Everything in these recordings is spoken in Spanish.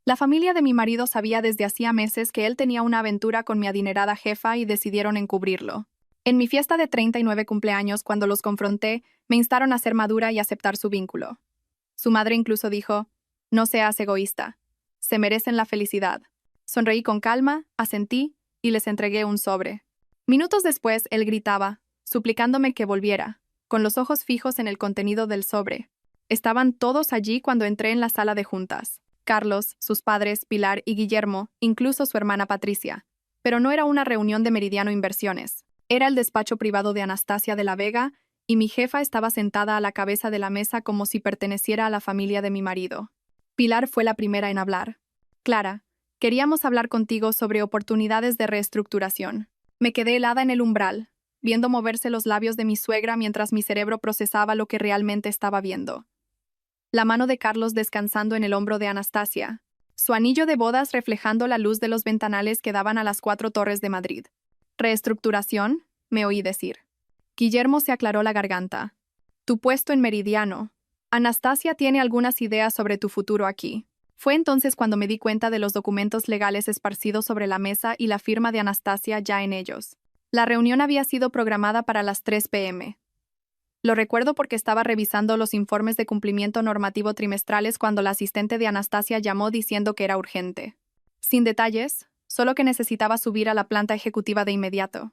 La familia de mi marido sabía desde hacía meses que él tenía una aventura con mi adinerada jefa y decidieron encubrirlo. En mi fiesta de 39 cumpleaños, cuando los confronté, me instaron a ser madura y aceptar su vínculo. Su madre incluso dijo: «No seas egoísta. Se merecen la felicidad». Sonreí con calma, asentí y les entregué un sobre. Minutos después, él gritaba, suplicándome que volviera, con los ojos fijos en el contenido del sobre. Estaban todos allí cuando entré en la sala de juntas. Carlos, sus padres, Pilar y Guillermo, incluso su hermana Patricia. Pero no era una reunión de Meridiano Inversiones. Era el despacho privado de Anastasia de la Vega, y mi jefa estaba sentada a la cabeza de la mesa como si perteneciera a la familia de mi marido. Pilar fue la primera en hablar. «Clara, queríamos hablar contigo sobre oportunidades de reestructuración». Me quedé helada en el umbral, viendo moverse los labios de mi suegra mientras mi cerebro procesaba lo que realmente estaba viendo. La mano de Carlos descansando en el hombro de Anastasia, su anillo de bodas reflejando la luz de los ventanales que daban a las 4 torres de Madrid. «¿Reestructuración?», me oí decir. Guillermo se aclaró la garganta. «Tu puesto en Meridiano. Anastasia tiene algunas ideas sobre tu futuro aquí». Fue entonces cuando me di cuenta de los documentos legales esparcidos sobre la mesa y la firma de Anastasia ya en ellos. La reunión había sido programada para las 3 p.m. Lo recuerdo porque estaba revisando los informes de cumplimiento normativo trimestrales cuando la asistente de Anastasia llamó diciendo que era urgente. Sin detalles, solo que necesitaba subir a la planta ejecutiva de inmediato.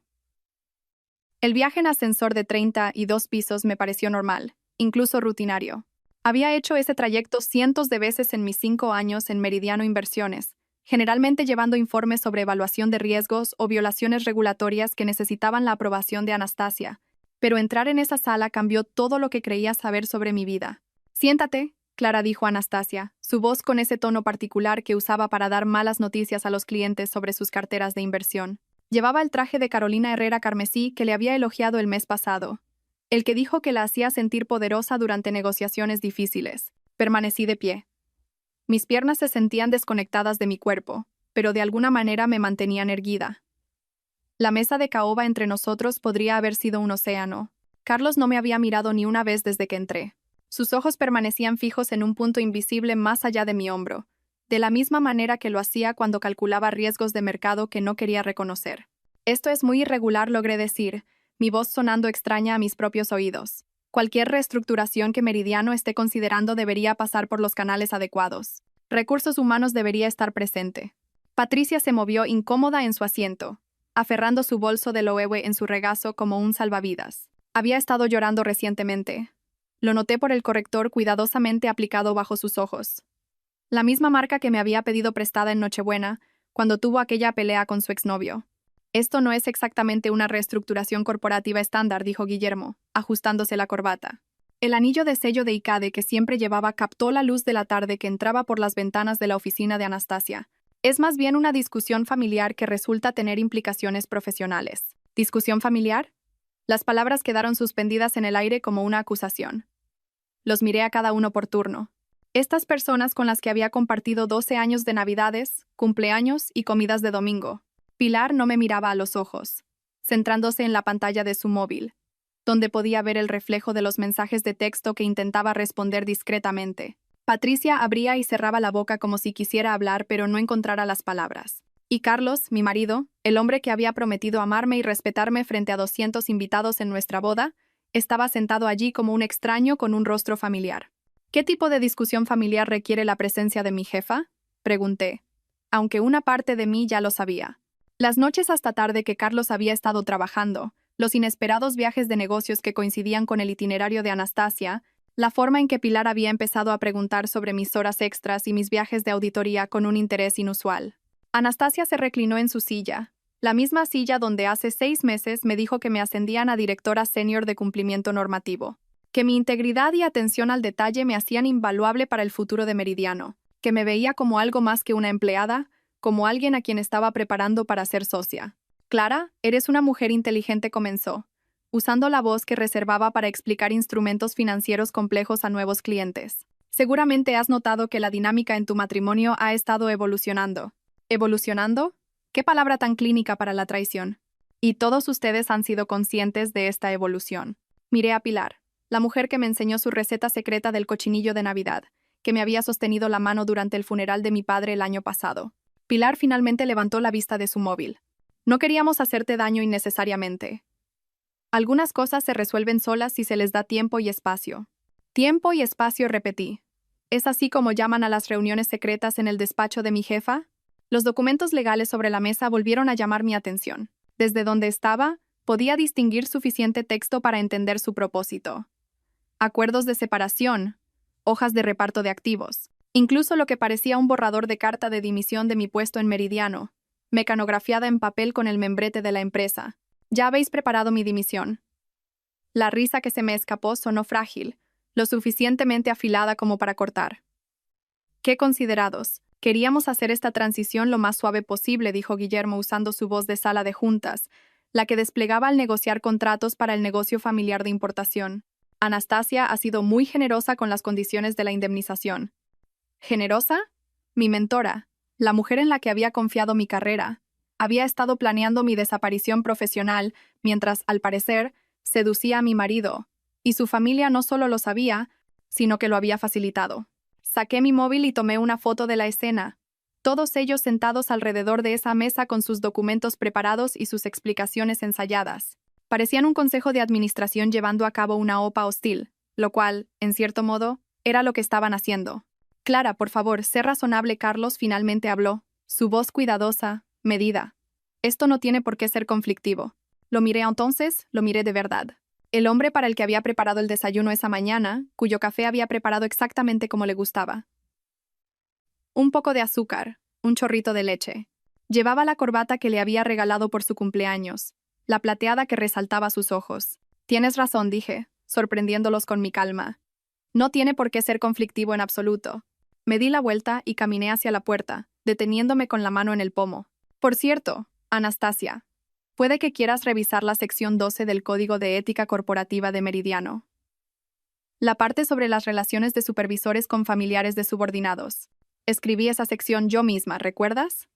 El viaje en ascensor de 32 pisos me pareció normal, incluso rutinario. Había hecho ese trayecto cientos de veces en mis 5 años en Meridiano Inversiones, generalmente llevando informes sobre evaluación de riesgos o violaciones regulatorias que necesitaban la aprobación de Anastasia. Pero entrar en esa sala cambió todo lo que creía saber sobre mi vida. «Siéntate», Clara dijo a Anastasia, su voz con ese tono particular que usaba para dar malas noticias a los clientes sobre sus carteras de inversión. Llevaba el traje de Carolina Herrera carmesí que le había elogiado el mes pasado, el que dijo que la hacía sentir poderosa durante negociaciones difíciles. Permanecí de pie. Mis piernas se sentían desconectadas de mi cuerpo, pero de alguna manera me mantenían erguida. La mesa de caoba entre nosotros podría haber sido un océano. Carlos no me había mirado ni una vez desde que entré. Sus ojos permanecían fijos en un punto invisible más allá de mi hombro, de la misma manera que lo hacía cuando calculaba riesgos de mercado que no quería reconocer. «Esto es muy irregular», logré decir, mi voz sonando extraña a mis propios oídos. «Cualquier reestructuración que Meridiano esté considerando debería pasar por los canales adecuados. Recursos humanos debería estar presente». Patricia se movió incómoda en su asiento, aferrando su bolso de Loewe en su regazo como un salvavidas. Había estado llorando recientemente. Lo noté por el corrector cuidadosamente aplicado bajo sus ojos. La misma marca que me había pedido prestada en Nochebuena, cuando tuvo aquella pelea con su exnovio. «Esto no es exactamente una reestructuración corporativa estándar», dijo Guillermo, ajustándose la corbata. El anillo de sello de ICADE que siempre llevaba captó la luz de la tarde que entraba por las ventanas de la oficina de Anastasia. «Es más bien una discusión familiar que resulta tener implicaciones profesionales». «¿Discusión familiar?». Las palabras quedaron suspendidas en el aire como una acusación. Los miré a cada uno por turno. Estas personas con las que había compartido 12 años de Navidades, cumpleaños y comidas de domingo. Pilar no me miraba a los ojos, centrándose en la pantalla de su móvil, donde podía ver el reflejo de los mensajes de texto que intentaba responder discretamente. Patricia abría y cerraba la boca como si quisiera hablar, pero no encontrara las palabras. Y Carlos, mi marido, el hombre que había prometido amarme y respetarme frente a 200 invitados en nuestra boda, estaba sentado allí como un extraño con un rostro familiar. «¿Qué tipo de discusión familiar requiere la presencia de mi jefa?», pregunté, aunque una parte de mí ya lo sabía. Las noches hasta tarde que Carlos había estado trabajando, los inesperados viajes de negocios que coincidían con el itinerario de Anastasia, la forma en que Pilar había empezado a preguntar sobre mis horas extras y mis viajes de auditoría con un interés inusual. Anastasia se reclinó en su silla, la misma silla donde hace 6 meses me dijo que me ascendían a directora senior de cumplimiento normativo, que mi integridad y atención al detalle me hacían invaluable para el futuro de Meridiano, que me veía como algo más que una empleada, como alguien a quien estaba preparando para ser socia. «Clara, eres una mujer inteligente», comenzó, usando la voz que reservaba para explicar instrumentos financieros complejos a nuevos clientes. «Seguramente has notado que la dinámica en tu matrimonio ha estado evolucionando». ¿Evolucionando? ¿Qué palabra tan clínica para la traición? Y todos ustedes han sido conscientes de esta evolución. Miré a Pilar, la mujer que me enseñó su receta secreta del cochinillo de Navidad, que me había sostenido la mano durante el funeral de mi padre el año pasado. Pilar finalmente levantó la vista de su móvil. No queríamos hacerte daño innecesariamente. Algunas cosas se resuelven solas si se les da tiempo y espacio. Tiempo y espacio, repetí. ¿Es así como llaman a las reuniones secretas en el despacho de mi jefa? Los documentos legales sobre la mesa volvieron a llamar mi atención. Desde donde estaba, podía distinguir suficiente texto para entender su propósito. Acuerdos de separación, hojas de reparto de activos, incluso lo que parecía un borrador de carta de dimisión de mi puesto en Meridiano, mecanografiada en papel con el membrete de la empresa. Ya habéis preparado mi dimisión. La risa que se me escapó sonó frágil, lo suficientemente afilada como para cortar. Qué considerados. Queríamos hacer esta transición lo más suave posible, dijo Guillermo usando su voz de sala de juntas, la que desplegaba al negociar contratos para el negocio familiar de importación. Anastasia ha sido muy generosa con las condiciones de la indemnización. ¿Generosa? Mi mentora, la mujer en la que había confiado mi carrera, había estado planeando mi desaparición profesional mientras, al parecer, seducía a mi marido, y su familia no solo lo sabía, sino que lo había facilitado. Saqué mi móvil y tomé una foto de la escena, todos ellos sentados alrededor de esa mesa con sus documentos preparados y sus explicaciones ensayadas. Parecían un consejo de administración llevando a cabo una OPA hostil, lo cual, en cierto modo, era lo que estaban haciendo. Clara, por favor, sé razonable, Carlos finalmente habló, su voz cuidadosa, medida. Esto no tiene por qué ser conflictivo. Lo miré entonces, lo miré de verdad. El hombre para el que había preparado el desayuno esa mañana, cuyo café había preparado exactamente como le gustaba. Un poco de azúcar, un chorrito de leche. Llevaba la corbata que le había regalado por su cumpleaños, la plateada que resaltaba sus ojos. Tienes razón, dije, sorprendiéndolos con mi calma. No tiene por qué ser conflictivo en absoluto. Me di la vuelta y caminé hacia la puerta, deteniéndome con la mano en el pomo. Por cierto, Anastasia, puede que quieras revisar la sección 12 del Código de Ética Corporativa de Meridiano. La parte sobre las relaciones de supervisores con familiares de subordinados. Escribí esa sección yo misma, ¿recuerdas?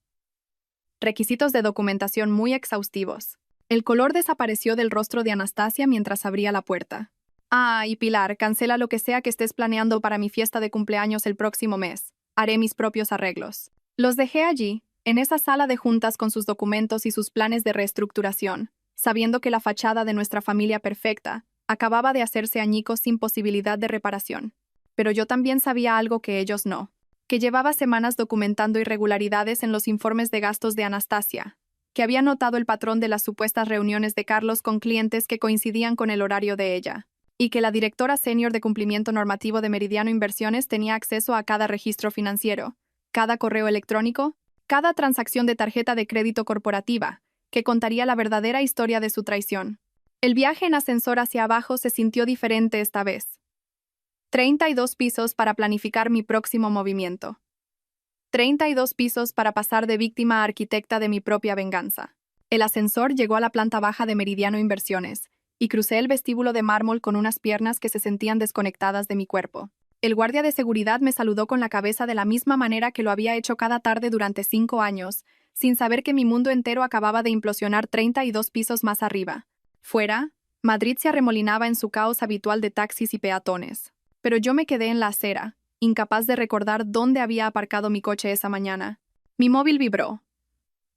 Requisitos de documentación muy exhaustivos. El color desapareció del rostro de Anastasia mientras abría la puerta. Ah, y Pilar, cancela lo que sea que estés planeando para mi fiesta de cumpleaños el próximo mes. Haré mis propios arreglos. Los dejé allí, en esa sala de juntas con sus documentos y sus planes de reestructuración, sabiendo que la fachada de nuestra familia perfecta acababa de hacerse añicos sin posibilidad de reparación. Pero yo también sabía algo que ellos no, que llevaba semanas documentando irregularidades en los informes de gastos de Anastasia, que había notado el patrón de las supuestas reuniones de Carlos con clientes que coincidían con el horario de ella, y que la directora senior de cumplimiento normativo de Meridiano Inversiones tenía acceso a cada registro financiero, cada correo electrónico, cada transacción de tarjeta de crédito corporativa, que contaría la verdadera historia de su traición. El viaje en ascensor hacia abajo se sintió diferente esta vez. 32 pisos para planificar mi próximo movimiento. 32 pisos para pasar de víctima a arquitecta de mi propia venganza. El ascensor llegó a la planta baja de Meridiano Inversiones, y crucé el vestíbulo de mármol con unas piernas que se sentían desconectadas de mi cuerpo. El guardia de seguridad me saludó con la cabeza de la misma manera que lo había hecho cada tarde durante 5 años, sin saber que mi mundo entero acababa de implosionar 32 pisos más arriba. Fuera, Madrid se arremolinaba en su caos habitual de taxis y peatones. Pero yo me quedé en la acera, incapaz de recordar dónde había aparcado mi coche esa mañana. Mi móvil vibró.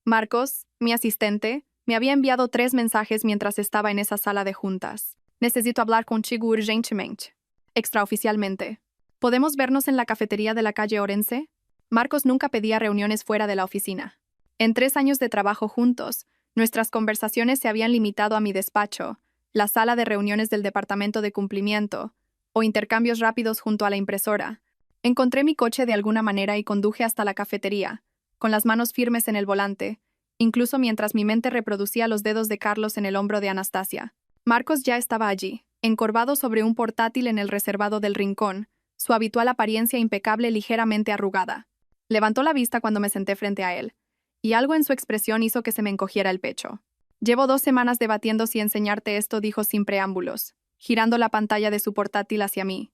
Marcos, mi asistente, me había enviado 3 mensajes mientras estaba en esa sala de juntas. Necesito hablar contigo urgentemente. Extraoficialmente. ¿Podemos vernos en la cafetería de la calle Orense? Marcos nunca pedía reuniones fuera de la oficina. En 3 años de trabajo juntos, nuestras conversaciones se habían limitado a mi despacho, la sala de reuniones del departamento de cumplimiento, o intercambios rápidos junto a la impresora. Encontré mi coche de alguna manera y conduje hasta la cafetería, con las manos firmes en el volante, incluso mientras mi mente reproducía los dedos de Carlos en el hombro de Anastasia. Marcos ya estaba allí, encorvado sobre un portátil en el reservado del rincón, su habitual apariencia impecable ligeramente arrugada. Levantó la vista cuando me senté frente a él, y algo en su expresión hizo que se me encogiera el pecho. Llevo 2 semanas debatiendo si enseñarte esto, dijo sin preámbulos, girando la pantalla de su portátil hacia mí.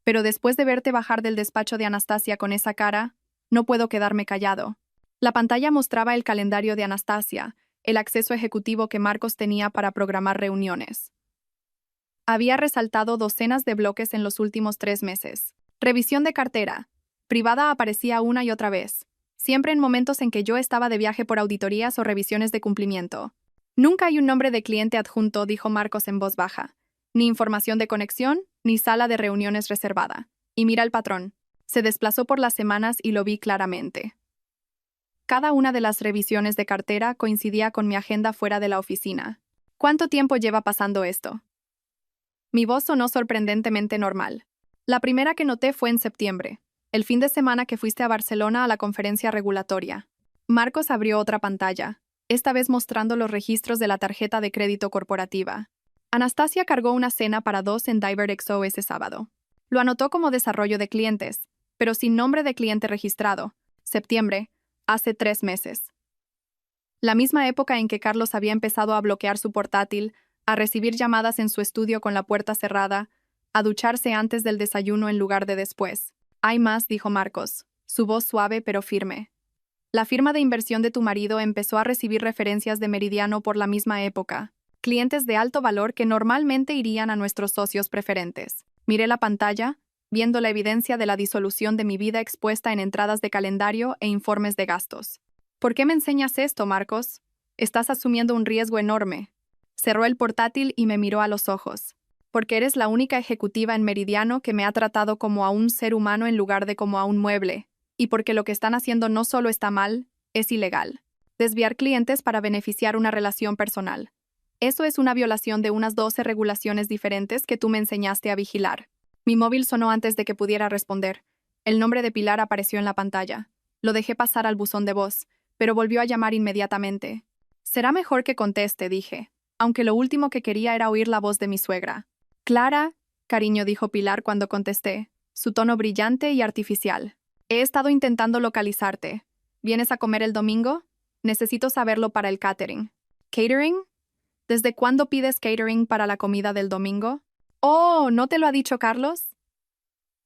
Pero después de verte bajar del despacho de Anastasia con esa cara, no puedo quedarme callado. La pantalla mostraba el calendario de Anastasia, el acceso ejecutivo que Marcos tenía para programar reuniones. Había resaltado docenas de bloques en los últimos 3 meses. Revisión de cartera. Privada aparecía una y otra vez, siempre en momentos en que yo estaba de viaje por auditorías o revisiones de cumplimiento. Nunca hay un nombre de cliente adjunto, dijo Marcos en voz baja. Ni información de conexión, ni sala de reuniones reservada. Y mira el patrón. Se desplazó por las semanas y lo vi claramente. Cada una de las revisiones de cartera coincidía con mi agenda fuera de la oficina. ¿Cuánto tiempo lleva pasando esto? Mi voz sonó sorprendentemente normal. La primera que noté fue en septiembre, el fin de semana que fuiste a Barcelona a la conferencia regulatoria. Marcos abrió otra pantalla, esta vez mostrando los registros de la tarjeta de crédito corporativa. Anastasia cargó una cena para dos en DiverXO ese sábado. Lo anotó como desarrollo de clientes, pero sin nombre de cliente registrado. Septiembre, hace 3 meses. La misma época en que Carlos había empezado a bloquear su portátil, a recibir llamadas en su estudio con la puerta cerrada, a ducharse antes del desayuno en lugar de después. Hay más, dijo Marcos, su voz suave pero firme. La firma de inversión de tu marido empezó a recibir referencias de Meridiano por la misma época. Clientes de alto valor que normalmente irían a nuestros socios preferentes. Miré la pantalla, viendo la evidencia de la disolución de mi vida expuesta en entradas de calendario e informes de gastos. ¿Por qué me enseñas esto, Marcos? Estás asumiendo un riesgo enorme. Cerró el portátil y me miró a los ojos. Porque eres la única ejecutiva en Meridiano que me ha tratado como a un ser humano en lugar de como a un mueble. Y porque lo que están haciendo no solo está mal, es ilegal. Desviar clientes para beneficiar una relación personal. Eso es una violación de unas 12 regulaciones diferentes que tú me enseñaste a vigilar. Mi móvil sonó antes de que pudiera responder. El nombre de Pilar apareció en la pantalla. Lo dejé pasar al buzón de voz, pero volvió a llamar inmediatamente. Será mejor que conteste, dije, aunque lo último que quería era oír la voz de mi suegra. Clara, cariño, dijo Pilar cuando contesté, su tono brillante y artificial. He estado intentando localizarte. ¿Vienes a comer el domingo? Necesito saberlo para el catering. ¿Catering? ¿Desde cuándo pides catering para la comida del domingo? Oh, ¿no te lo ha dicho Carlos?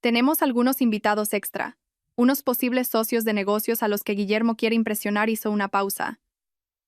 Tenemos algunos invitados extra. Unos posibles socios de negocios a los que Guillermo quiere impresionar. Hizo una pausa.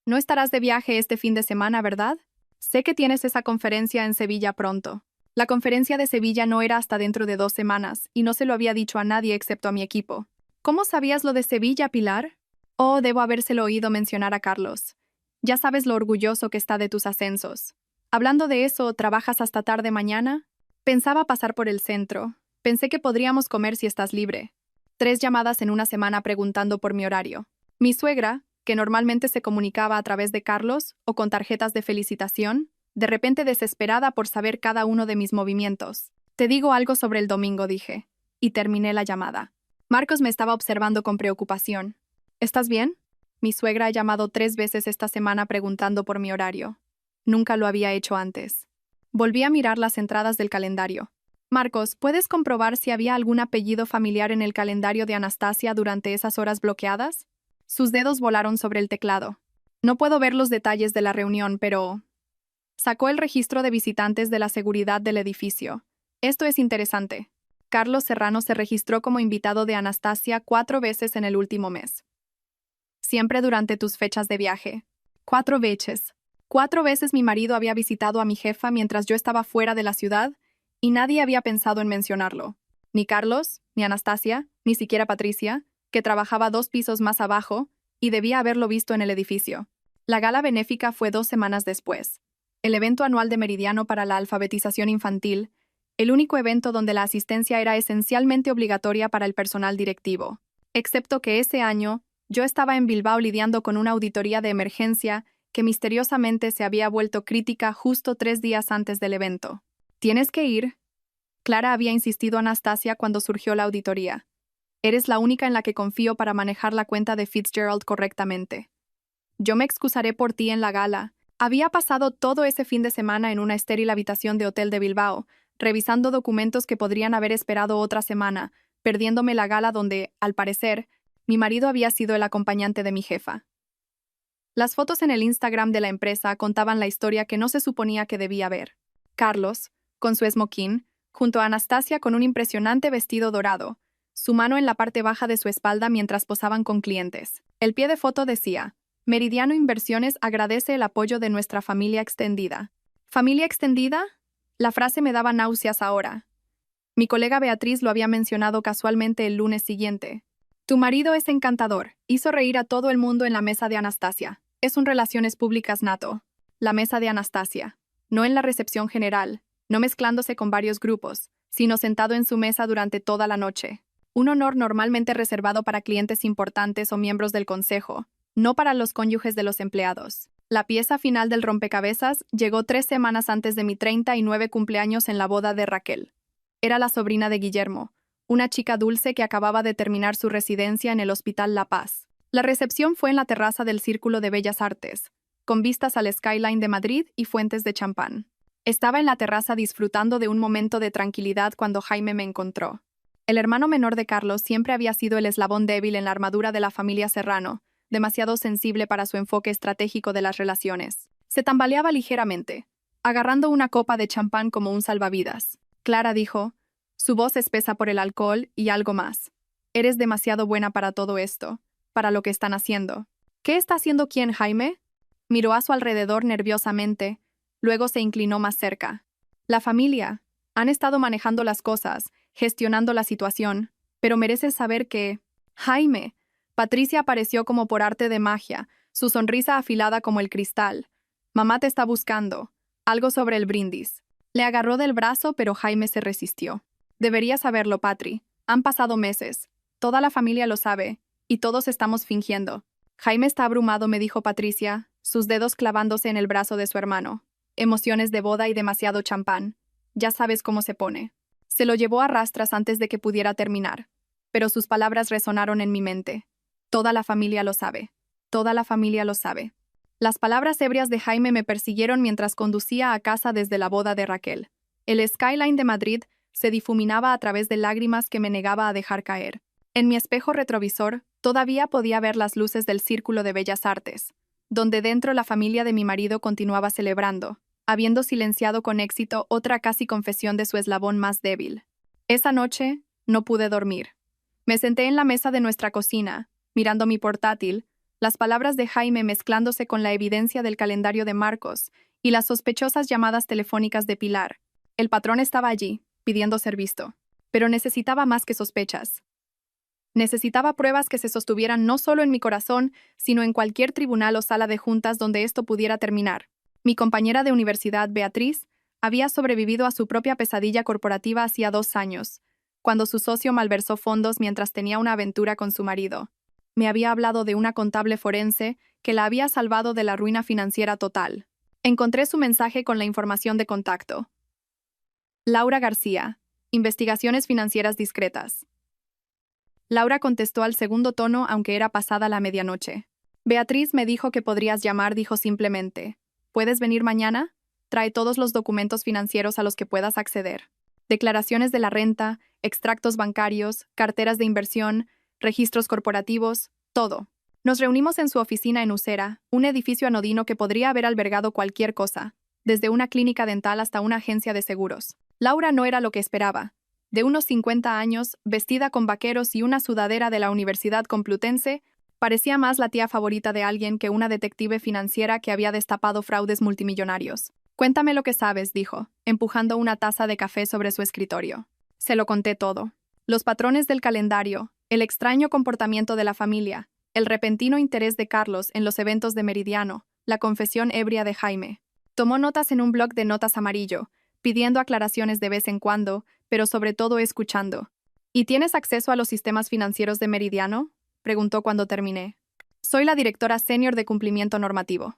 No estarás de viaje este fin de semana, ¿verdad? Sé que tienes esa conferencia en Sevilla pronto. La conferencia de Sevilla no era hasta dentro de 2 semanas, y no se lo había dicho a nadie excepto a mi equipo. ¿Cómo sabías lo de Sevilla, Pilar? Oh, debo habérselo oído mencionar a Carlos. Ya sabes lo orgulloso que está de tus ascensos. Hablando de eso, ¿trabajas hasta tarde mañana? Pensaba pasar por el centro. Pensé que podríamos comer si estás libre. 3 llamadas en una semana preguntando por mi horario. Mi suegra, que normalmente se comunicaba a través de Carlos o con tarjetas de felicitación, de repente desesperada por saber cada uno de mis movimientos. Te digo algo sobre el domingo, dije, y terminé la llamada. Marcos me estaba observando con preocupación. ¿Estás bien? Mi suegra ha llamado 3 veces esta semana preguntando por mi horario. Nunca lo había hecho antes. Volví a mirar las entradas del calendario. Marcos, ¿puedes comprobar si había algún apellido familiar en el calendario de Anastasia durante esas horas bloqueadas? Sus dedos volaron sobre el teclado. No puedo ver los detalles de la reunión, pero... Sacó el registro de visitantes de la seguridad del edificio. Esto es interesante. Carlos Serrano se registró como invitado de Anastasia 4 veces en el último mes. Siempre durante tus fechas de viaje. 4 veces. 4 veces mi marido había visitado a mi jefa mientras yo estaba fuera de la ciudad y nadie había pensado en mencionarlo. Ni Carlos, ni Anastasia, ni siquiera Patricia, que trabajaba 2 pisos más abajo y debía haberlo visto en el edificio. La gala benéfica fue 2 semanas después. El evento anual de Meridiano para la alfabetización infantil, el único evento donde la asistencia era esencialmente obligatoria para el personal directivo. Excepto que ese año, yo estaba en Bilbao lidiando con una auditoría de emergencia que misteriosamente se había vuelto crítica justo 3 días antes del evento. ¿Tienes que ir? Clara había insistido a Anastasia cuando surgió la auditoría. Eres la única en la que confío para manejar la cuenta de Fitzgerald correctamente. Yo me excusaré por ti en la gala. Había pasado todo ese fin de semana en una estéril habitación de hotel de Bilbao, revisando documentos que podrían haber esperado otra semana, perdiéndome la gala donde, al parecer, mi marido había sido el acompañante de mi jefa. Las fotos en el Instagram de la empresa contaban la historia que no se suponía que debía ver. Carlos, con su smoking, junto a Anastasia con un impresionante vestido dorado, su mano en la parte baja de su espalda mientras posaban con clientes. El pie de foto decía: Meridiano Inversiones agradece el apoyo de nuestra familia extendida. ¿Familia extendida? La frase me daba náuseas ahora. Mi colega Beatriz lo había mencionado casualmente el lunes siguiente. Tu marido es encantador. Hizo reír a todo el mundo en la mesa de Anastasia. Es un relaciones públicas nato. La mesa de Anastasia. No en la recepción general, no mezclándose con varios grupos, sino sentado en su mesa durante toda la noche. Un honor normalmente reservado para clientes importantes o miembros del consejo, no para los cónyuges de los empleados. La pieza final del rompecabezas llegó 3 semanas antes de mi 39 cumpleaños en la boda de Raquel. Era la sobrina de Guillermo, una chica dulce que acababa de terminar su residencia en el Hospital La Paz. La recepción fue en la terraza del Círculo de Bellas Artes, con vistas al skyline de Madrid y fuentes de champán. Estaba en la terraza disfrutando de un momento de tranquilidad cuando Jaime me encontró. El hermano menor de Carlos siempre había sido el eslabón débil en la armadura de la familia Serrano, demasiado sensible para su enfoque estratégico de las relaciones. Se tambaleaba ligeramente, agarrando una copa de champán como un salvavidas. Clara dijo, su voz espesa por el alcohol y algo más. Eres demasiado buena para todo esto, para lo que están haciendo. ¿Qué está haciendo quién, Jaime? Miró a su alrededor nerviosamente, luego se inclinó más cerca. La familia. Han estado manejando las cosas, gestionando la situación, pero mereces saber que... Jaime. Patricia apareció como por arte de magia, su sonrisa afilada como el cristal. Mamá te está buscando. Algo sobre el brindis. Le agarró del brazo, pero Jaime se resistió. Deberías saberlo, Patri. Han pasado meses. Toda la familia lo sabe, y todos estamos fingiendo. Jaime está abrumado, me dijo Patricia, sus dedos clavándose en el brazo de su hermano. Emociones de boda y demasiado champán. Ya sabes cómo se pone. Se lo llevó a rastras antes de que pudiera terminar, pero sus palabras resonaron en mi mente. Toda la familia lo sabe. Toda la familia lo sabe. Las palabras ebrias de Jaime me persiguieron mientras conducía a casa desde la boda de Raquel. El skyline de Madrid se difuminaba a través de lágrimas que me negaba a dejar caer. En mi espejo retrovisor, todavía podía ver las luces del Círculo de Bellas Artes, donde dentro la familia de mi marido continuaba celebrando, habiendo silenciado con éxito otra casi confesión de su eslabón más débil. Esa noche, no pude dormir. Me senté en la mesa de nuestra cocina, mirando mi portátil, las palabras de Jaime mezclándose con la evidencia del calendario de Marcos y las sospechosas llamadas telefónicas de Pilar. El patrón estaba allí, pidiendo ser visto. Pero necesitaba más que sospechas. Necesitaba pruebas que se sostuvieran no solo en mi corazón, sino en cualquier tribunal o sala de juntas donde esto pudiera terminar. Mi compañera de universidad, Beatriz, había sobrevivido a su propia pesadilla corporativa hacía 2 años, cuando su socio malversó fondos mientras tenía una aventura con su marido. Me había hablado de una contable forense que la había salvado de la ruina financiera total. Encontré su mensaje con la información de contacto. Laura García, Investigaciones Financieras Discretas. Laura contestó al segundo tono aunque era pasada la medianoche. Beatriz me dijo que podrías llamar, dijo simplemente. ¿Puedes venir mañana? Trae todos los documentos financieros a los que puedas acceder. Declaraciones de la renta, extractos bancarios, carteras de inversión, registros corporativos, todo. Nos reunimos en su oficina en Usera, un edificio anodino que podría haber albergado cualquier cosa, desde una clínica dental hasta una agencia de seguros. Laura no era lo que esperaba. De unos 50 años, vestida con vaqueros y una sudadera de la Universidad Complutense, parecía más la tía favorita de alguien que una detective financiera que había destapado fraudes multimillonarios. Cuéntame lo que sabes, dijo, empujando una taza de café sobre su escritorio. Se lo conté todo. Los patrones del calendario, el extraño comportamiento de la familia, el repentino interés de Carlos en los eventos de Meridiano, la confesión ebria de Jaime. Tomó notas en un bloc de notas amarillo, pidiendo aclaraciones de vez en cuando, pero sobre todo escuchando. ¿Y tienes acceso a los sistemas financieros de Meridiano? Preguntó cuando terminé. Soy la directora senior de cumplimiento normativo.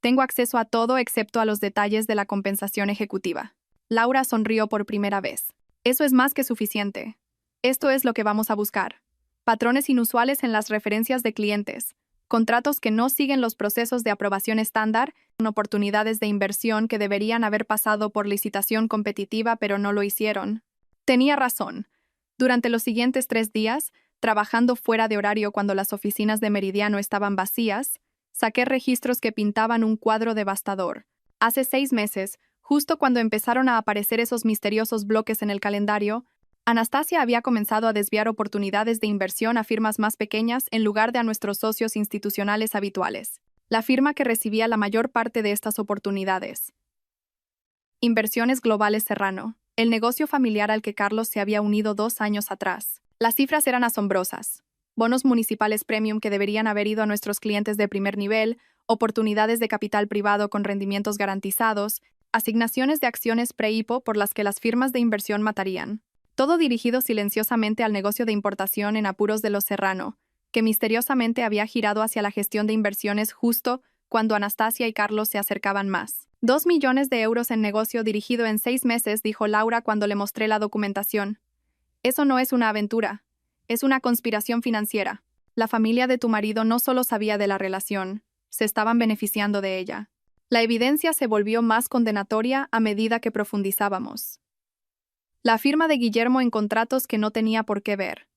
Tengo acceso a todo excepto a los detalles de la compensación ejecutiva. Laura sonrió por primera vez. Eso es más que suficiente. Esto es lo que vamos a buscar. Patrones inusuales en las referencias de clientes, contratos que no siguen los procesos de aprobación estándar, oportunidades de inversión que deberían haber pasado por licitación competitiva pero no lo hicieron. Tenía razón. Durante los siguientes 3 días, trabajando fuera de horario cuando las oficinas de Meridiano estaban vacías, saqué registros que pintaban un cuadro devastador. Hace 6 meses, justo cuando empezaron a aparecer esos misteriosos bloques en el calendario, Anastasia había comenzado a desviar oportunidades de inversión a firmas más pequeñas en lugar de a nuestros socios institucionales habituales. La firma que recibía la mayor parte de estas oportunidades. Inversiones Globales Serrano. el negocio familiar al que Carlos se había unido 2 años atrás. Las cifras eran asombrosas. Bonos municipales premium que deberían haber ido a nuestros clientes de primer nivel, oportunidades de capital privado con rendimientos garantizados, asignaciones de acciones pre-IPO por las que las firmas de inversión matarían. Todo dirigido silenciosamente al negocio de importación en apuros de los Serrano, que misteriosamente había girado hacia la gestión de inversiones justo cuando Anastasia y Carlos se acercaban más. 2 millones de euros en negocio dirigido en 6 meses, dijo Laura cuando le mostré la documentación. Eso no es una aventura, es una conspiración financiera. La familia de tu marido no solo sabía de la relación, se estaban beneficiando de ella. La evidencia se volvió más condenatoria a medida que profundizábamos. La firma de Guillermo en contratos que no tenía por qué ver.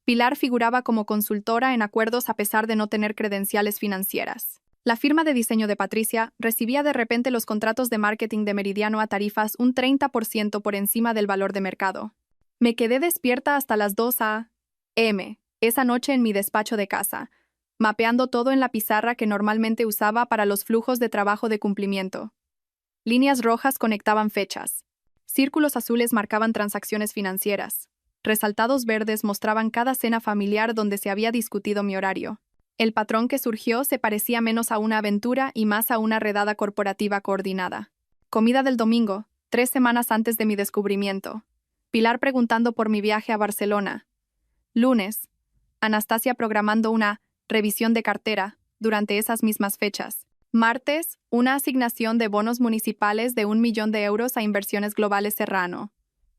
Pilar figuraba como consultora en acuerdos a pesar de no tener credenciales financieras. La firma de diseño de Patricia recibía de repente los contratos de marketing de Meridiano a tarifas un 30% por encima del valor de mercado. Me quedé despierta hasta las 2 a.m. esa noche en mi despacho de casa, mapeando todo en la pizarra que normalmente usaba para los flujos de trabajo de cumplimiento. Líneas rojas conectaban fechas. Círculos azules marcaban transacciones financieras. Resaltados verdes mostraban cada cena familiar donde se había discutido mi horario. El patrón que surgió se parecía menos a una aventura y más a una redada corporativa coordinada. Comida del domingo, 3 semanas antes de mi descubrimiento. Pilar preguntando por mi viaje a Barcelona. Lunes, Anastasia programando una revisión de cartera durante esas mismas fechas. Martes, una asignación de bonos municipales de 1 millón de euros a Inversiones Globales Serrano.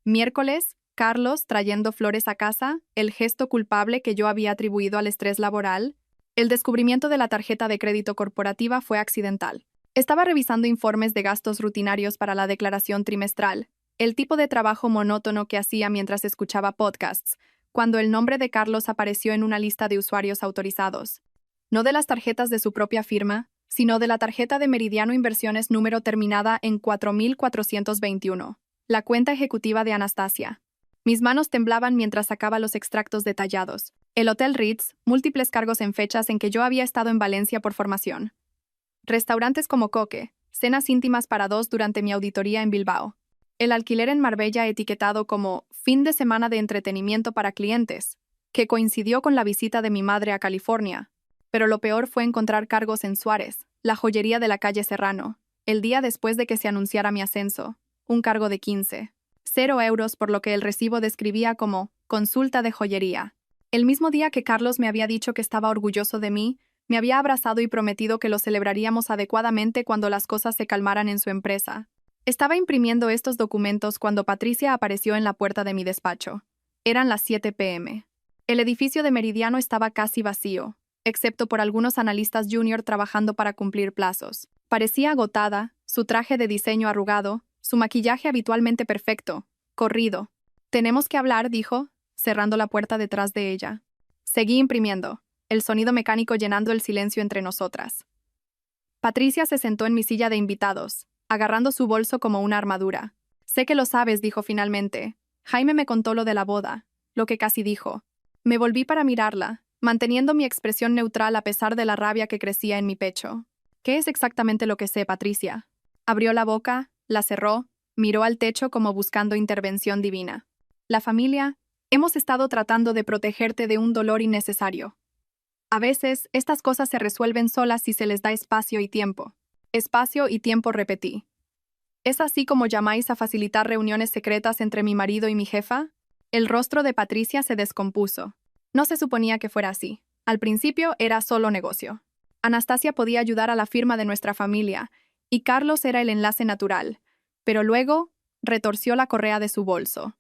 Miércoles, Carlos trayendo flores a casa, el gesto culpable que yo había atribuido al estrés laboral. El descubrimiento de la tarjeta de crédito corporativa fue accidental. Estaba revisando informes de gastos rutinarios para la declaración trimestral, el tipo de trabajo monótono que hacía mientras escuchaba podcasts, cuando el nombre de Carlos apareció en una lista de usuarios autorizados. No de las tarjetas de su propia firma, sino de la tarjeta de Meridiano Inversiones número terminada en 4421, la cuenta ejecutiva de Anastasia. Mis manos temblaban mientras sacaba los extractos detallados. El Hotel Ritz, múltiples cargos en fechas en que yo había estado en Valencia por formación. Restaurantes como Coque, cenas íntimas para 2 durante mi auditoría en Bilbao. El alquiler en Marbella etiquetado como fin de semana de entretenimiento para clientes, que coincidió con la visita de mi madre a California. Pero lo peor fue encontrar cargos en Suárez, la joyería de la calle Serrano, el día después de que se anunciara mi ascenso, un cargo de 0 euros por lo que el recibo describía como consulta de joyería. El mismo día que Carlos me había dicho que estaba orgulloso de mí, me había abrazado y prometido que lo celebraríamos adecuadamente cuando las cosas se calmaran en su empresa. Estaba imprimiendo estos documentos cuando Patricia apareció en la puerta de mi despacho. Eran las 7 p.m. El edificio de Meridiano estaba casi vacío, excepto por algunos analistas junior trabajando para cumplir plazos. Parecía agotada, su traje de diseño arrugado, su maquillaje habitualmente perfecto, corrido. «Tenemos que hablar», dijo, cerrando la puerta detrás de ella. Seguí imprimiendo, el sonido mecánico llenando el silencio entre nosotras. Patricia se sentó en mi silla de invitados, agarrando su bolso como una armadura. «Sé que lo sabes», dijo finalmente. «Jaime me contó lo de la boda», lo que casi dijo. Me volví para mirarla, manteniendo mi expresión neutral a pesar de la rabia que crecía en mi pecho. «¿Qué es exactamente lo que sé, Patricia?» Abrió la boca, la cerró, miró al techo como buscando intervención divina. «La familia, hemos estado tratando de protegerte de un dolor innecesario. A veces, estas cosas se resuelven solas si se les da espacio y tiempo». Espacio y tiempo, repetí. ¿Es así como llamáis a facilitar reuniones secretas entre mi marido y mi jefa? El rostro de Patricia se descompuso. No se suponía que fuera así. Al principio era solo negocio. Anastasia podía ayudar a la firma de nuestra familia, y Carlos era el enlace natural. Pero luego, retorció la correa de su bolso.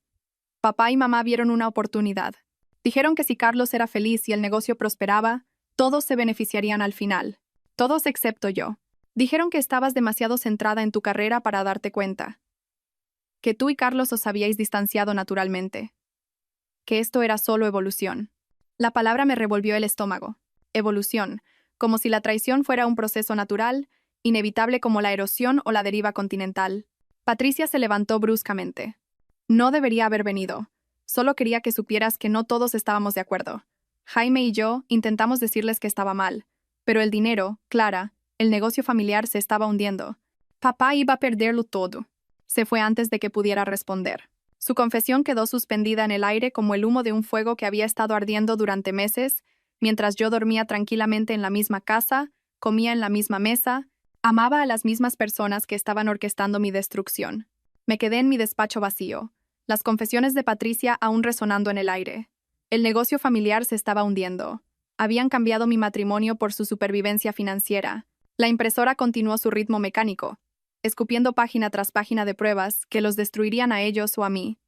Papá y mamá vieron una oportunidad. Dijeron que si Carlos era feliz y el negocio prosperaba, todos se beneficiarían al final. Todos excepto yo. Dijeron que estabas demasiado centrada en tu carrera para darte cuenta. Que tú y Carlos os habíais distanciado naturalmente. Que esto era solo evolución. La palabra me revolvió el estómago. Evolución, como si la traición fuera un proceso natural, inevitable como la erosión o la deriva continental. Patricia se levantó bruscamente. No debería haber venido. Solo quería que supieras que no todos estábamos de acuerdo. Jaime y yo intentamos decirles que estaba mal, pero el dinero, Clara, el negocio familiar se estaba hundiendo. Papá iba a perderlo todo. Se fue antes de que pudiera responder. Su confesión quedó suspendida en el aire como el humo de un fuego que había estado ardiendo durante meses, mientras yo dormía tranquilamente en la misma casa, comía en la misma mesa, amaba a las mismas personas que estaban orquestando mi destrucción. Me quedé en mi despacho vacío, las confesiones de Patricia aún resonando en el aire. El negocio familiar se estaba hundiendo. Habían cambiado mi matrimonio por su supervivencia financiera. La impresora continuó su ritmo mecánico, escupiendo página tras página de pruebas que los destruirían a ellos o a mí.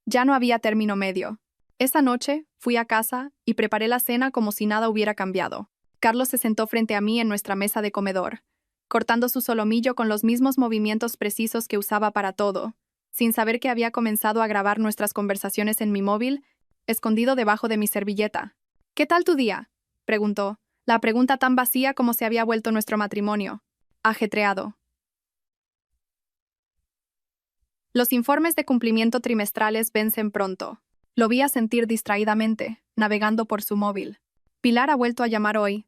Ya no había término medio. Esa noche, fui a casa y preparé la cena como si nada hubiera cambiado. Carlos se sentó frente a mí en nuestra mesa de comedor, cortando su solomillo con los mismos movimientos precisos que usaba para todo, sin saber que había comenzado a grabar nuestras conversaciones en mi móvil, escondido debajo de mi servilleta. «¿Qué tal tu día?», preguntó, la pregunta tan vacía como se había vuelto nuestro matrimonio. «Ajetreado». Los informes de cumplimiento trimestrales vencen pronto. Lo vi asentir distraídamente, navegando por su móvil. Pilar ha vuelto a llamar hoy.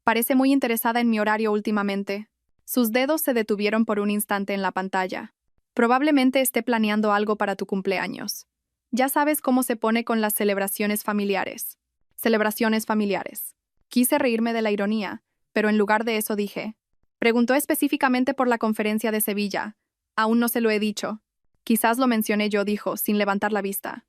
Parece muy interesada en mi horario últimamente. Sus dedos se detuvieron por un instante en la pantalla. Probablemente esté planeando algo para tu cumpleaños. Ya sabes cómo se pone con las celebraciones familiares. Celebraciones familiares. Quise reírme de la ironía, pero en lugar de eso dije. Preguntó específicamente por la conferencia de Sevilla. Aún no se lo he dicho. Quizás lo mencioné yo, dijo, sin levantar la vista.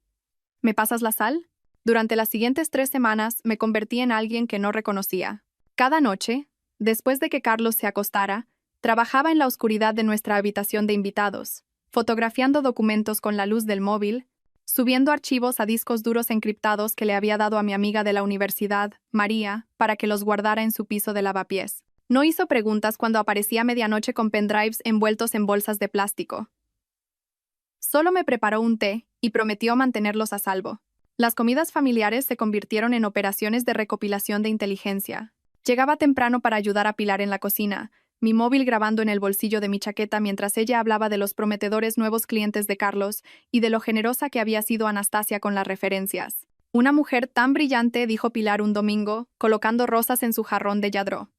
¿Me pasas la sal? Durante las siguientes 3 semanas me convertí en alguien que no reconocía. Cada noche, después de que Carlos se acostara, trabajaba en la oscuridad de nuestra habitación de invitados, fotografiando documentos con la luz del móvil, subiendo archivos a discos duros encriptados que le había dado a mi amiga de la universidad, María, para que los guardara en su piso de lavapiés. No hizo preguntas cuando aparecía a medianoche con pendrives envueltos en bolsas de plástico. Solo me preparó un té y prometió mantenerlos a salvo. Las comidas familiares se convirtieron en operaciones de recopilación de inteligencia. Llegaba temprano para ayudar a Pilar en la cocina, mi móvil grabando en el bolsillo de mi chaqueta mientras ella hablaba de los prometedores nuevos clientes de Carlos y de lo generosa que había sido Anastasia con las referencias. «Una mujer tan brillante», dijo Pilar un domingo, colocando rosas en su jarrón de yadró.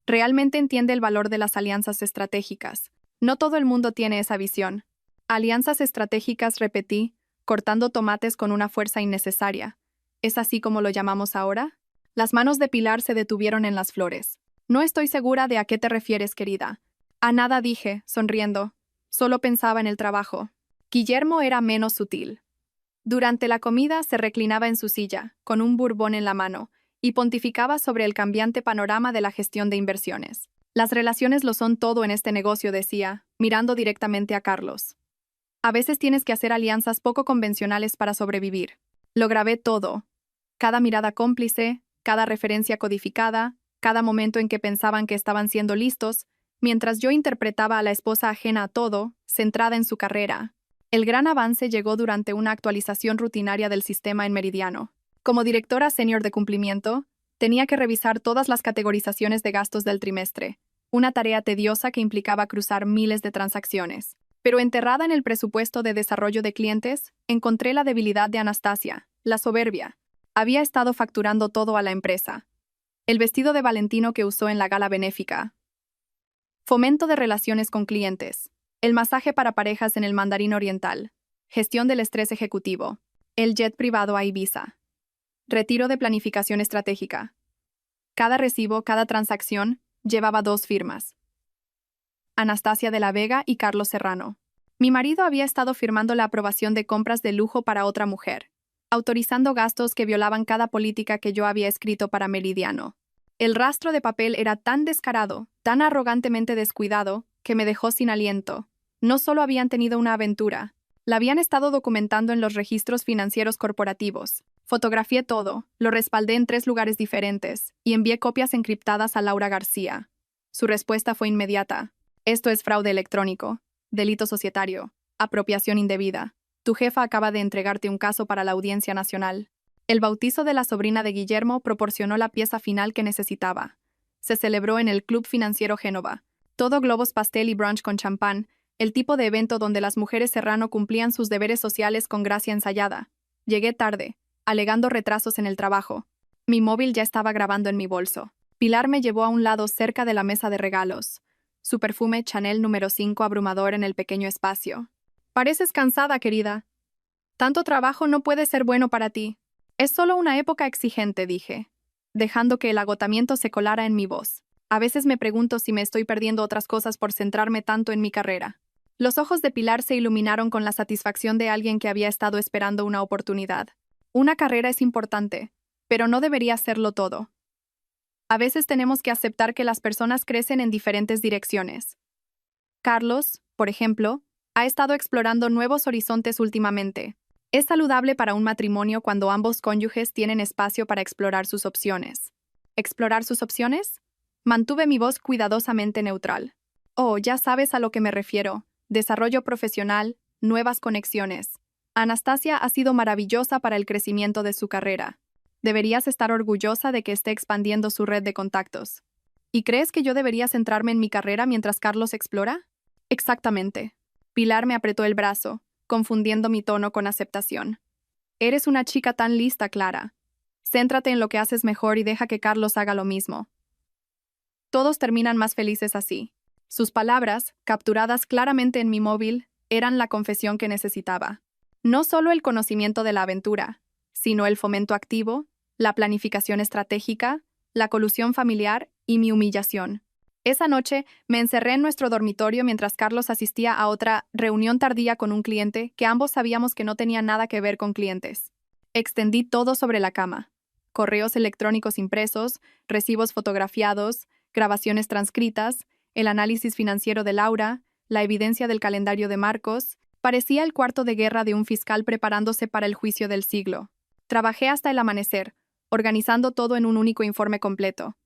Realmente entiende el valor de las alianzas estratégicas. No todo el mundo tiene esa visión. Alianzas estratégicas, repetí, cortando tomates con una fuerza innecesaria. ¿Es así como lo llamamos ahora? Las manos de Pilar se detuvieron en las flores. No estoy segura de a qué te refieres, querida. A nada, dije, sonriendo. Solo pensaba en el trabajo. Guillermo era menos sutil. Durante la comida se reclinaba en su silla, con un bourbon en la mano, y pontificaba sobre el cambiante panorama de la gestión de inversiones. Las relaciones lo son todo en este negocio, decía, mirando directamente a Carlos. A veces tienes que hacer alianzas poco convencionales para sobrevivir. Lo grabé todo. Cada mirada cómplice, cada referencia codificada, cada momento en que pensaban que estaban siendo listos, mientras yo interpretaba a la esposa ajena a todo, centrada en su carrera. El gran avance llegó durante una actualización rutinaria del sistema en Meridiano. Como directora senior de cumplimiento, tenía que revisar todas las categorizaciones de gastos del trimestre, una tarea tediosa que implicaba cruzar miles de transacciones. Pero enterrada en el presupuesto de desarrollo de clientes, encontré la debilidad de Anastasia, la soberbia. Había estado facturando todo a la empresa. El vestido de Valentino que usó en la gala benéfica. Fomento de relaciones con clientes. El masaje para parejas en el Mandarín Oriental. Gestión del estrés ejecutivo. El jet privado a Ibiza. Retiro de planificación estratégica. Cada recibo, cada transacción, llevaba 2 firmas. Anastasia de la Vega y Carlos Serrano. Mi marido había estado firmando la aprobación de compras de lujo para otra mujer, autorizando gastos que violaban cada política que yo había escrito para Meridiano. El rastro de papel era tan descarado, tan arrogantemente descuidado, que me dejó sin aliento. No solo habían tenido una aventura, la habían estado documentando en los registros financieros corporativos. Fotografié todo, lo respaldé en 3 lugares diferentes y envié copias encriptadas a Laura García. Su respuesta fue inmediata. Esto es fraude electrónico, delito societario, apropiación indebida. Tu jefa acaba de entregarte un caso para la Audiencia Nacional. El bautizo de la sobrina de Guillermo proporcionó la pieza final que necesitaba. Se celebró en el Club Financiero Génova. Todo globos pastel y brunch con champán, el tipo de evento donde las mujeres Serrano cumplían sus deberes sociales con gracia ensayada. Llegué tarde, alegando retrasos en el trabajo. Mi móvil ya estaba grabando en mi bolso. Pilar me llevó a un lado cerca de la mesa de regalos. su perfume Chanel número 5 abrumador en el pequeño espacio. Pareces cansada, querida. Tanto trabajo no puede ser bueno para ti. Es solo una época exigente, dije, dejando que el agotamiento se colara en mi voz. A veces me pregunto si me estoy perdiendo otras cosas por centrarme tanto en mi carrera. Los ojos de Pilar se iluminaron con la satisfacción de alguien que había estado esperando una oportunidad. Una carrera es importante, pero no debería serlo todo. A veces tenemos que aceptar que las personas crecen en diferentes direcciones. Carlos, por ejemplo, ha estado explorando nuevos horizontes últimamente. Es saludable para un matrimonio cuando ambos cónyuges tienen espacio para explorar sus opciones. ¿Explorar sus opciones? Mantuve mi voz cuidadosamente neutral. Oh, ya sabes a lo que me refiero. Desarrollo profesional, nuevas conexiones. Anastasia ha sido maravillosa para el crecimiento de su carrera. Deberías estar orgullosa de que esté expandiendo su red de contactos. ¿Y crees que yo debería centrarme en mi carrera mientras Carlos explora? Exactamente. Pilar me apretó el brazo, confundiendo mi tono con aceptación. Eres una chica tan lista, Clara. Céntrate en lo que haces mejor y deja que Carlos haga lo mismo. Todos terminan más felices así. Sus palabras, capturadas claramente en mi móvil, eran la confesión que necesitaba. No solo el conocimiento de la aventura, sino el fomento activo, la planificación estratégica, la colusión familiar y mi humillación. Esa noche me encerré en nuestro dormitorio mientras Carlos asistía a otra reunión tardía con un cliente que ambos sabíamos que no tenía nada que ver con clientes. Extendí todo sobre la cama. Correos electrónicos impresos, recibos fotografiados, grabaciones transcritas, el análisis financiero de Laura, la evidencia del calendario de Marcos. Parecía el cuarto de guerra de un fiscal preparándose para el juicio del siglo. Trabajé hasta el amanecer, organizando todo en un único informe completo.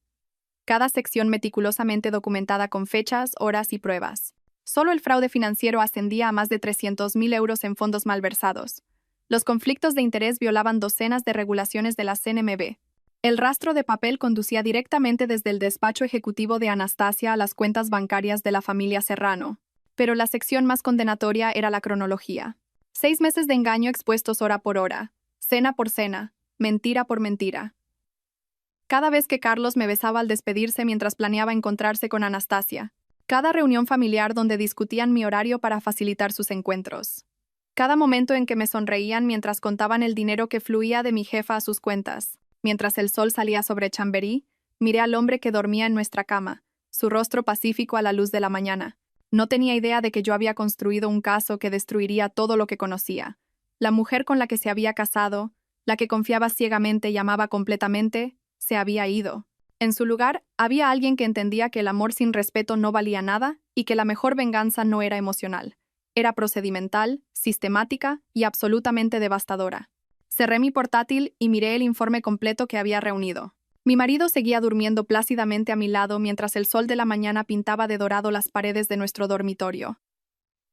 Cada sección meticulosamente documentada con fechas, horas y pruebas. Solo el fraude financiero ascendía a más de 300.000 euros en fondos malversados. Los conflictos de interés violaban docenas de regulaciones de la CNMV. El rastro de papel conducía directamente desde el despacho ejecutivo de Anastasia a las cuentas bancarias de la familia Serrano. Pero la sección más condenatoria era la cronología. 6 meses de engaño expuestos hora por hora, cena por cena, mentira por mentira. Cada vez que Carlos me besaba al despedirse mientras planeaba encontrarse con Anastasia. Cada reunión familiar donde discutían mi horario para facilitar sus encuentros. Cada momento en que me sonreían mientras contaban el dinero que fluía de mi jefa a sus cuentas. Mientras el sol salía sobre Chamberí, miré al hombre que dormía en nuestra cama, su rostro pacífico a la luz de la mañana. No tenía idea de que yo había construido un caso que destruiría todo lo que conocía. La mujer con la que se había casado, la que confiaba ciegamente y amaba completamente, se había ido. En su lugar, había alguien que entendía que el amor sin respeto no valía nada y que la mejor venganza no era emocional. Era procedimental, sistemática y absolutamente devastadora. Cerré mi portátil y miré el informe completo que había reunido. Mi marido seguía durmiendo plácidamente a mi lado mientras el sol de la mañana pintaba de dorado las paredes de nuestro dormitorio.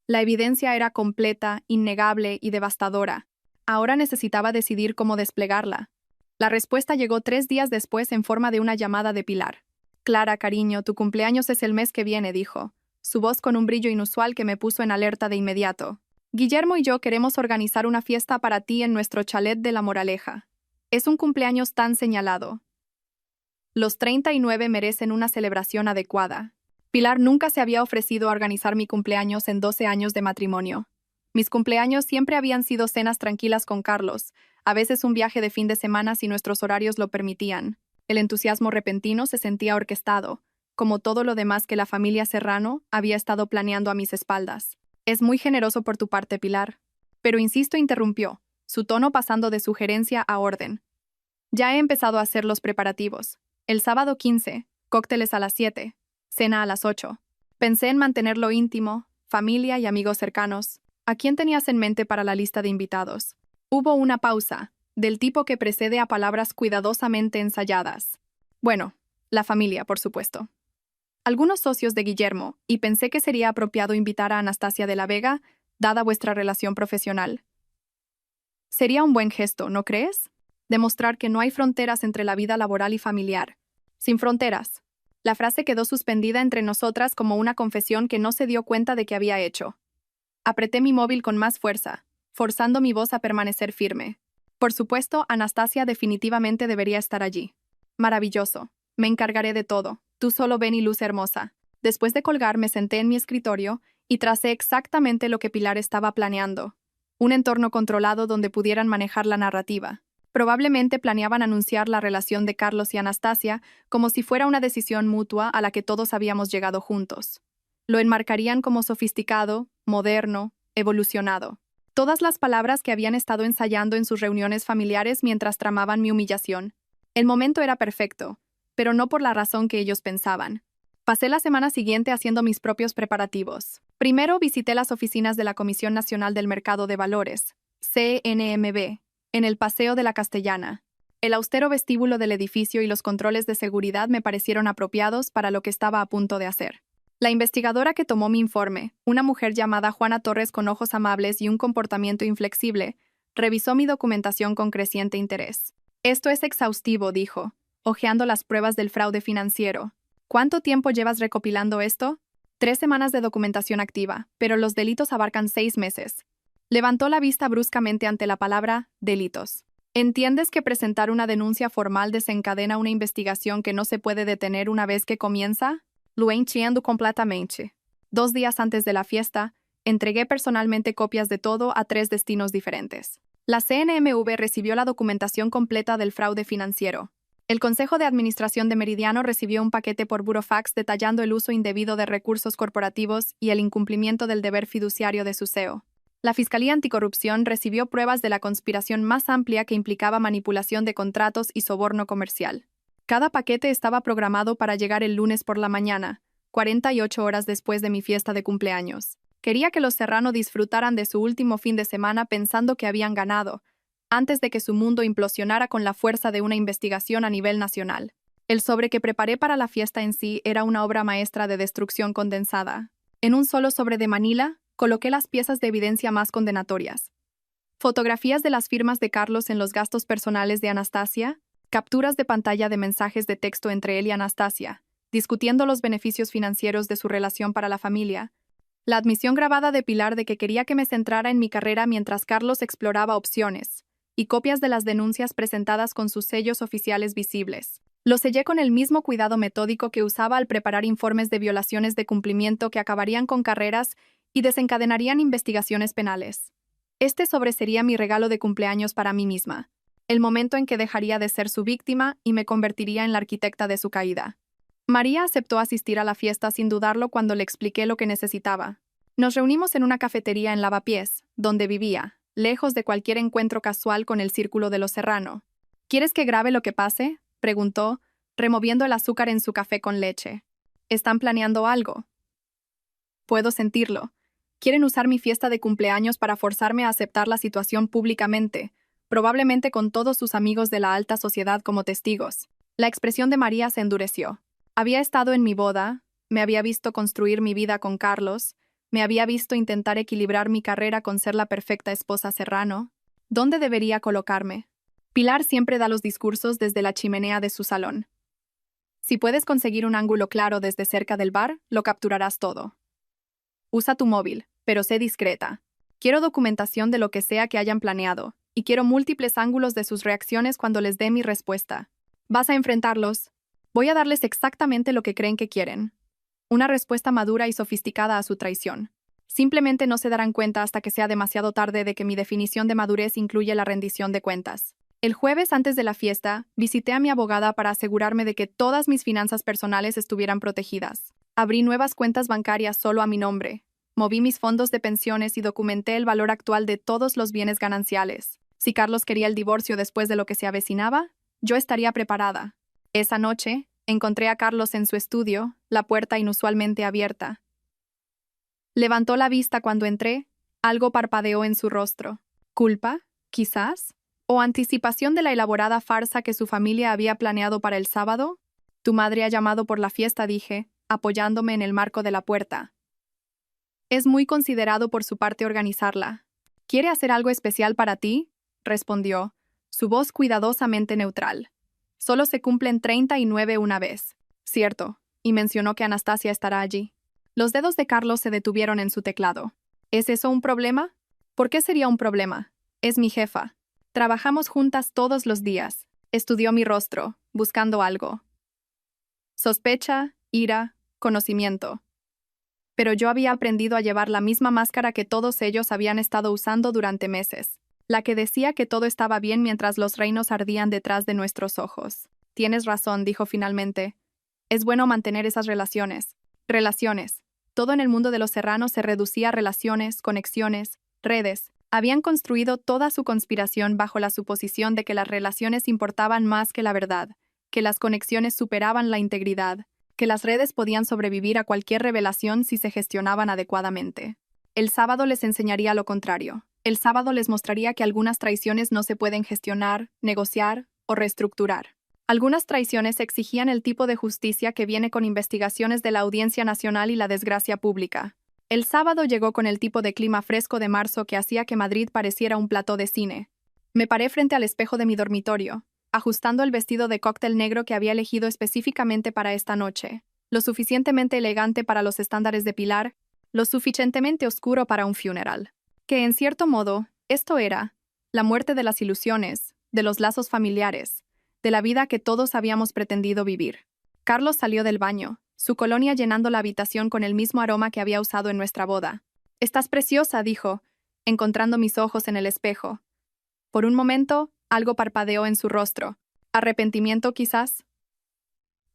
La evidencia era completa, innegable y devastadora. Ahora necesitaba decidir cómo desplegarla. La respuesta llegó 3 días después en forma de una llamada de Pilar. Clara, cariño, tu cumpleaños es el mes que viene, dijo, su voz con un brillo inusual que me puso en alerta de inmediato. Guillermo y yo queremos organizar una fiesta para ti en nuestro chalet de La Moraleja. Es un cumpleaños tan señalado. Los 39 merecen una celebración adecuada. Pilar nunca se había ofrecido a organizar mi cumpleaños en 12 años de matrimonio. Mis cumpleaños siempre habían sido cenas tranquilas con Carlos, a veces un viaje de fin de semana si nuestros horarios lo permitían. El entusiasmo repentino se sentía orquestado, como todo lo demás que la familia Serrano había estado planeando a mis espaldas. Es muy generoso por tu parte, Pilar. Pero insisto, interrumpió, su tono pasando de sugerencia a orden. Ya he empezado a hacer los preparativos. El sábado 15, cócteles a las 7, cena a las 8. Pensé en mantenerlo íntimo, familia y amigos cercanos. ¿A quién tenías en mente para la lista de invitados? Hubo una pausa, del tipo que precede a palabras cuidadosamente ensayadas. Bueno, la familia, por supuesto. Algunos socios de Guillermo, y pensé que sería apropiado invitar a Anastasia de la Vega, dada vuestra relación profesional. Sería un buen gesto, ¿no crees? Demostrar que no hay fronteras entre la vida laboral y familiar. Sin fronteras. La frase quedó suspendida entre nosotras como una confesión que no se dio cuenta de que había hecho. Apreté mi móvil con más fuerza, forzando mi voz a permanecer firme. Por supuesto, Anastasia definitivamente debería estar allí. Maravilloso. Me encargaré de todo. Tú solo ven y luz hermosa. Después de colgar, me senté en mi escritorio y tracé exactamente lo que Pilar estaba planeando. Un entorno controlado donde pudieran manejar la narrativa. Probablemente planeaban anunciar la relación de Carlos y Anastasia como si fuera una decisión mutua a la que todos habíamos llegado juntos. Lo enmarcarían como sofisticado, moderno, evolucionado. Todas las palabras que habían estado ensayando en sus reuniones familiares mientras tramaban mi humillación. El momento era perfecto, pero no por la razón que ellos pensaban. Pasé la semana siguiente haciendo mis propios preparativos. Primero visité las oficinas de la Comisión Nacional del Mercado de Valores, CNMV, en el Paseo de la Castellana. El austero vestíbulo del edificio y los controles de seguridad me parecieron apropiados para lo que estaba a punto de hacer. La investigadora que tomó mi informe, una mujer llamada Juana Torres con ojos amables y un comportamiento inflexible, revisó mi documentación con creciente interés. Esto es exhaustivo, dijo, hojeando las pruebas del fraude financiero. ¿Cuánto tiempo llevas recopilando esto? 3 semanas de documentación activa, pero los delitos abarcan 6 meses. Levantó la vista bruscamente ante la palabra delitos. ¿Entiendes que presentar una denuncia formal desencadena una investigación que no se puede detener una vez que comienza? Lo entiendo completamente. 2 días antes de la fiesta, entregué personalmente copias de todo a 3 destinos diferentes. La CNMV recibió la documentación completa del fraude financiero. El Consejo de Administración de Meridiano recibió un paquete por burofax detallando el uso indebido de recursos corporativos y el incumplimiento del deber fiduciario de su CEO. La Fiscalía Anticorrupción recibió pruebas de la conspiración más amplia que implicaba manipulación de contratos y soborno comercial. Cada paquete estaba programado para llegar el lunes por la mañana, 48 horas después de mi fiesta de cumpleaños. Quería que los Serrano disfrutaran de su último fin de semana pensando que habían ganado, antes de que su mundo implosionara con la fuerza de una investigación a nivel nacional. El sobre que preparé para la fiesta en sí era una obra maestra de destrucción condensada. En un solo sobre de Manila, coloqué las piezas de evidencia más condenatorias. Fotografías de las firmas de Carlos en los gastos personales de Anastasia, capturas de pantalla de mensajes de texto entre él y Anastasia, discutiendo los beneficios financieros de su relación para la familia, la admisión grabada de Pilar de que quería que me centrara en mi carrera mientras Carlos exploraba opciones, y copias de las denuncias presentadas con sus sellos oficiales visibles. Lo sellé con el mismo cuidado metódico que usaba al preparar informes de violaciones de cumplimiento que acabarían con carreras y desencadenarían investigaciones penales. Este sobre sería mi regalo de cumpleaños para mí misma, el momento en que dejaría de ser su víctima y me convertiría en la arquitecta de su caída. María aceptó asistir a la fiesta sin dudarlo cuando le expliqué lo que necesitaba. Nos reunimos en una cafetería en Lavapiés, donde vivía, lejos de cualquier encuentro casual con el círculo de los Serrano. ¿Quieres que grabe lo que pase?, preguntó, removiendo el azúcar en su café con leche. ¿Están planeando algo? Puedo sentirlo. Quieren usar mi fiesta de cumpleaños para forzarme a aceptar la situación públicamente, probablemente con todos sus amigos de la alta sociedad como testigos. La expresión de María se endureció. Había estado en mi boda, me había visto construir mi vida con Carlos, me había visto intentar equilibrar mi carrera con ser la perfecta esposa Serrano. ¿Dónde debería colocarme? Pilar siempre da los discursos desde la chimenea de su salón. Si puedes conseguir un ángulo claro desde cerca del bar, lo capturarás todo. Usa tu móvil, pero sé discreta. Quiero documentación de lo que sea que hayan planeado, y quiero múltiples ángulos de sus reacciones cuando les dé mi respuesta. Vas a enfrentarlos. Voy a darles exactamente lo que creen que quieren. Una respuesta madura y sofisticada a su traición. Simplemente no se darán cuenta hasta que sea demasiado tarde de que mi definición de madurez incluye la rendición de cuentas. El jueves antes de la fiesta, visité a mi abogada para asegurarme de que todas mis finanzas personales estuvieran protegidas. Abrí nuevas cuentas bancarias solo a mi nombre. Moví mis fondos de pensiones y documenté el valor actual de todos los bienes gananciales. Si Carlos quería el divorcio después de lo que se avecinaba, yo estaría preparada. Esa noche, encontré a Carlos en su estudio, la puerta inusualmente abierta. Levantó la vista cuando entré, algo parpadeó en su rostro. ¿Culpa? ¿Quizás? ¿O anticipación de la elaborada farsa que su familia había planeado para el sábado? Tu madre ha llamado por la fiesta, dije, apoyándome en el marco de la puerta. Es muy considerado por su parte organizarla. ¿Quiere hacer algo especial para ti?, respondió, su voz cuidadosamente neutral. Solo se cumplen 39 una vez. Cierto, y mencionó que Anastasia estará allí. Los dedos de Carlos se detuvieron en su teclado. ¿Es eso un problema? ¿Por qué sería un problema? Es mi jefa. Trabajamos juntas todos los días. Estudió mi rostro, buscando algo. Sospecha, ira, conocimiento. Pero yo había aprendido a llevar la misma máscara que todos ellos habían estado usando durante meses, la que decía que todo estaba bien mientras los reinos ardían detrás de nuestros ojos. Tienes razón, dijo finalmente. Es bueno mantener esas relaciones. Relaciones. Todo en el mundo de los serranos se reducía a relaciones, conexiones, redes. Habían construido toda su conspiración bajo la suposición de que las relaciones importaban más que la verdad, que las conexiones superaban la integridad, que las redes podían sobrevivir a cualquier revelación si se gestionaban adecuadamente. El sábado les enseñaría lo contrario. El sábado les mostraría que algunas traiciones no se pueden gestionar, negociar o reestructurar. Algunas traiciones exigían el tipo de justicia que viene con investigaciones de la Audiencia Nacional y la desgracia pública. El sábado llegó con el tipo de clima fresco de marzo que hacía que Madrid pareciera un plató de cine. Me paré frente al espejo de mi dormitorio, ajustando el vestido de cóctel negro que había elegido específicamente para esta noche, lo suficientemente elegante para los estándares de Pilar, lo suficientemente oscuro para un funeral. Que en cierto modo, esto era la muerte de las ilusiones, de los lazos familiares, de la vida que todos habíamos pretendido vivir. Carlos salió del baño, su colonia llenando la habitación con el mismo aroma que había usado en nuestra boda. «Estás preciosa», dijo, encontrando mis ojos en el espejo. Por un momento, algo parpadeó en su rostro. ¿Arrepentimiento, quizás?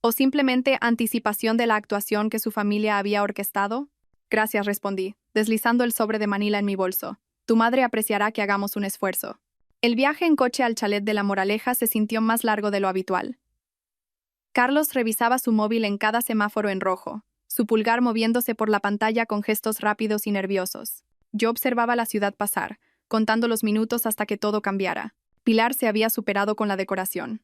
¿O simplemente anticipación de la actuación que su familia había orquestado? Gracias, respondí, deslizando el sobre de Manila en mi bolso. Tu madre apreciará que hagamos un esfuerzo. El viaje en coche al chalet de La Moraleja se sintió más largo de lo habitual. Carlos revisaba su móvil en cada semáforo en rojo, su pulgar moviéndose por la pantalla con gestos rápidos y nerviosos. Yo observaba la ciudad pasar, contando los minutos hasta que todo cambiara. Pilar se había superado con la decoración.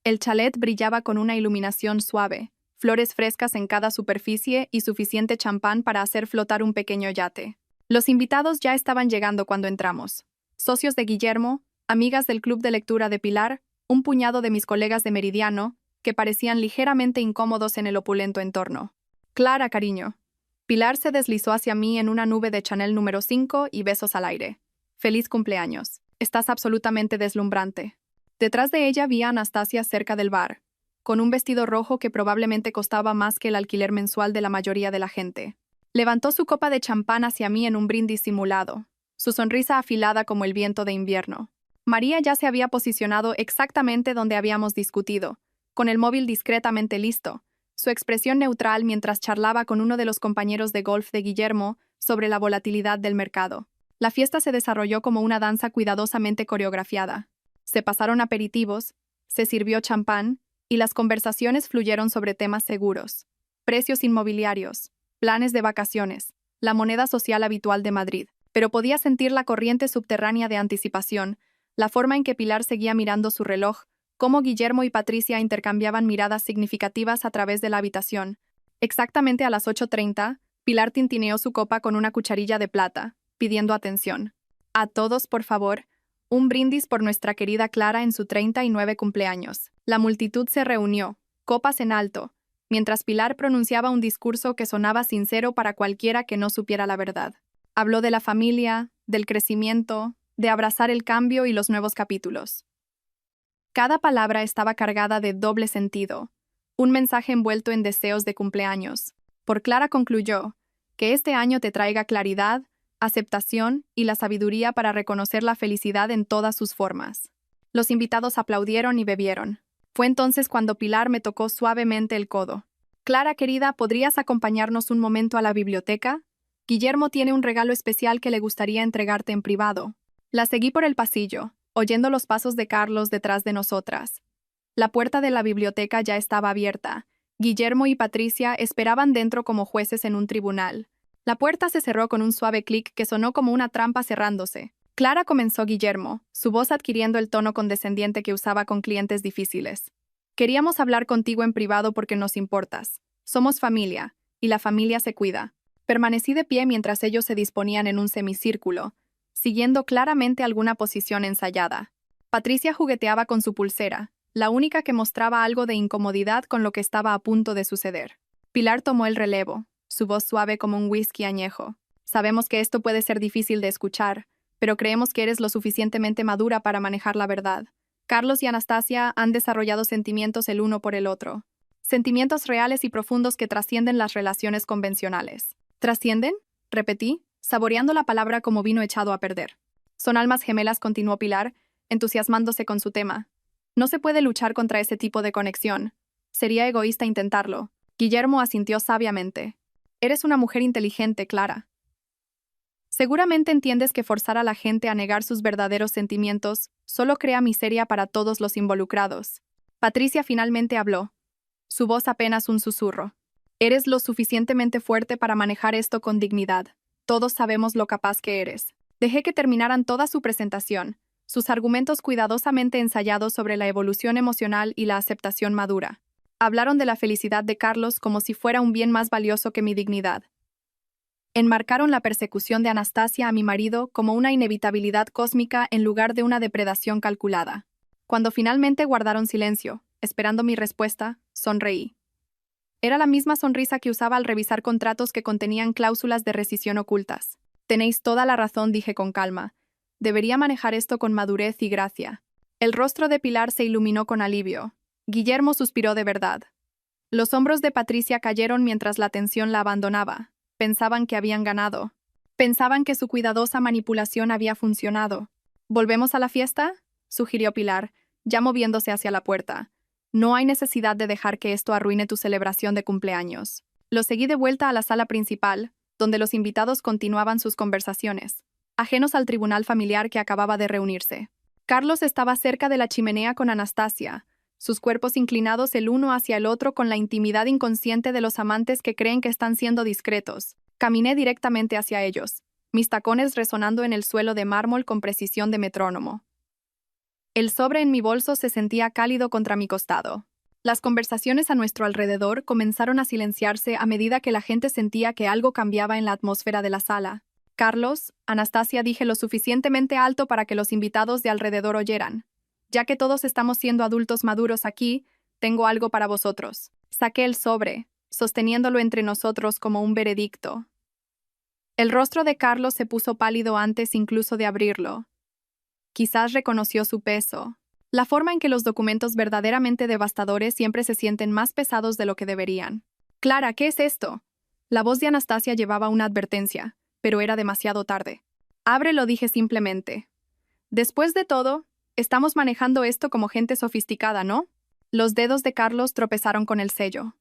El chalet brillaba con una iluminación suave, flores frescas en cada superficie y suficiente champán para hacer flotar un pequeño yate. Los invitados ya estaban llegando cuando entramos. Socios de Guillermo, amigas del club de lectura de Pilar, un puñado de mis colegas de Meridiano, que parecían ligeramente incómodos en el opulento entorno. Clara, cariño. Pilar se deslizó hacia mí en una nube de Chanel número 5 y besos al aire. Feliz cumpleaños. Estás absolutamente deslumbrante. Detrás de ella vi a Anastasia cerca del bar, con un vestido rojo que probablemente costaba más que el alquiler mensual de la mayoría de la gente. Levantó su copa de champán hacia mí en un brindis simulado, su sonrisa afilada como el viento de invierno. María ya se había posicionado exactamente donde habíamos discutido, con el móvil discretamente listo, su expresión neutral mientras charlaba con uno de los compañeros de golf de Guillermo sobre la volatilidad del mercado. La fiesta se desarrolló como una danza cuidadosamente coreografiada. Se pasaron aperitivos, se sirvió champán, y las conversaciones fluyeron sobre temas seguros. Precios inmobiliarios, planes de vacaciones, la moneda social habitual de Madrid. Pero podía sentir la corriente subterránea de anticipación, la forma en que Pilar seguía mirando su reloj, cómo Guillermo y Patricia intercambiaban miradas significativas a través de la habitación. Exactamente a las 8:30, Pilar tintineó su copa con una cucharilla de plata, pidiendo atención. A todos, por favor, un brindis por nuestra querida Clara en su 39 cumpleaños. La multitud se reunió, copas en alto, mientras Pilar pronunciaba un discurso que sonaba sincero para cualquiera que no supiera la verdad. Habló de la familia, del crecimiento, de abrazar el cambio y los nuevos capítulos. Cada palabra estaba cargada de doble sentido, un mensaje envuelto en deseos de cumpleaños. Por Clara concluyó, que este año te traiga claridad, aceptación y la sabiduría para reconocer la felicidad en todas sus formas. Los invitados aplaudieron y bebieron. Fue entonces cuando Pilar me tocó suavemente el codo. Clara, querida, ¿podrías acompañarnos un momento a la biblioteca? Guillermo tiene un regalo especial que le gustaría entregarte en privado. La seguí por el pasillo, oyendo los pasos de Carlos detrás de nosotras. La puerta de la biblioteca ya estaba abierta. Guillermo y Patricia esperaban dentro como jueces en un tribunal. La puerta se cerró con un suave clic que sonó como una trampa cerrándose. Clara, comenzó Guillermo, su voz adquiriendo el tono condescendiente que usaba con clientes difíciles. Queríamos hablar contigo en privado porque nos importas. Somos familia, y la familia se cuida. Permanecí de pie mientras ellos se disponían en un semicírculo, siguiendo claramente alguna posición ensayada. Patricia jugueteaba con su pulsera, la única que mostraba algo de incomodidad con lo que estaba a punto de suceder. Pilar tomó el relevo, su voz suave como un whisky añejo. Sabemos que esto puede ser difícil de escuchar, pero creemos que eres lo suficientemente madura para manejar la verdad. Carlos y Anastasia han desarrollado sentimientos el uno por el otro. Sentimientos reales y profundos que trascienden las relaciones convencionales. ¿Trascienden? Repetí, saboreando la palabra como vino echado a perder. Son almas gemelas, continuó Pilar, entusiasmándose con su tema. No se puede luchar contra ese tipo de conexión. Sería egoísta intentarlo. Guillermo asintió sabiamente. Eres una mujer inteligente, Clara. Seguramente entiendes que forzar a la gente a negar sus verdaderos sentimientos solo crea miseria para todos los involucrados. Patricia finalmente habló. Su voz apenas un susurro. Eres lo suficientemente fuerte para manejar esto con dignidad. Todos sabemos lo capaz que eres. Dejé que terminaran toda su presentación, sus argumentos cuidadosamente ensayados sobre la evolución emocional y la aceptación madura. Hablaron de la felicidad de Carlos como si fuera un bien más valioso que mi dignidad. Enmarcaron la persecución de Anastasia a mi marido como una inevitabilidad cósmica en lugar de una depredación calculada. Cuando finalmente guardaron silencio, esperando mi respuesta, sonreí. Era la misma sonrisa que usaba al revisar contratos que contenían cláusulas de rescisión ocultas. Tenéis toda la razón, dije con calma. Debería manejar esto con madurez y gracia. El rostro de Pilar se iluminó con alivio. Guillermo suspiró de verdad. Los hombros de Patricia cayeron mientras la tensión la abandonaba. Pensaban que habían ganado. Pensaban que su cuidadosa manipulación había funcionado. ¿Volvemos a la fiesta?, sugirió Pilar, ya moviéndose hacia la puerta. No hay necesidad de dejar que esto arruine tu celebración de cumpleaños. Lo seguí de vuelta a la sala principal, donde los invitados continuaban sus conversaciones, ajenos al tribunal familiar que acababa de reunirse. Carlos estaba cerca de la chimenea con Anastasia, sus cuerpos inclinados el uno hacia el otro con la intimidad inconsciente de los amantes que creen que están siendo discretos. Caminé directamente hacia ellos, mis tacones resonando en el suelo de mármol con precisión de metrónomo. El sobre en mi bolso se sentía cálido contra mi costado. Las conversaciones a nuestro alrededor comenzaron a silenciarse a medida que la gente sentía que algo cambiaba en la atmósfera de la sala. Carlos, Anastasia, dije lo suficientemente alto para que los invitados de alrededor oyeran. Ya que todos estamos siendo adultos maduros aquí, tengo algo para vosotros. Saqué el sobre, sosteniéndolo entre nosotros como un veredicto. El rostro de Carlos se puso pálido antes incluso de abrirlo. Quizás reconoció su peso. La forma en que los documentos verdaderamente devastadores siempre se sienten más pesados de lo que deberían. Clara, ¿qué es esto? La voz de Anastasia llevaba una advertencia, pero era demasiado tarde. Ábrelo, dije simplemente. Después de todo, estamos manejando esto como gente sofisticada, ¿no? Los dedos de Carlos tropezaron con el sello.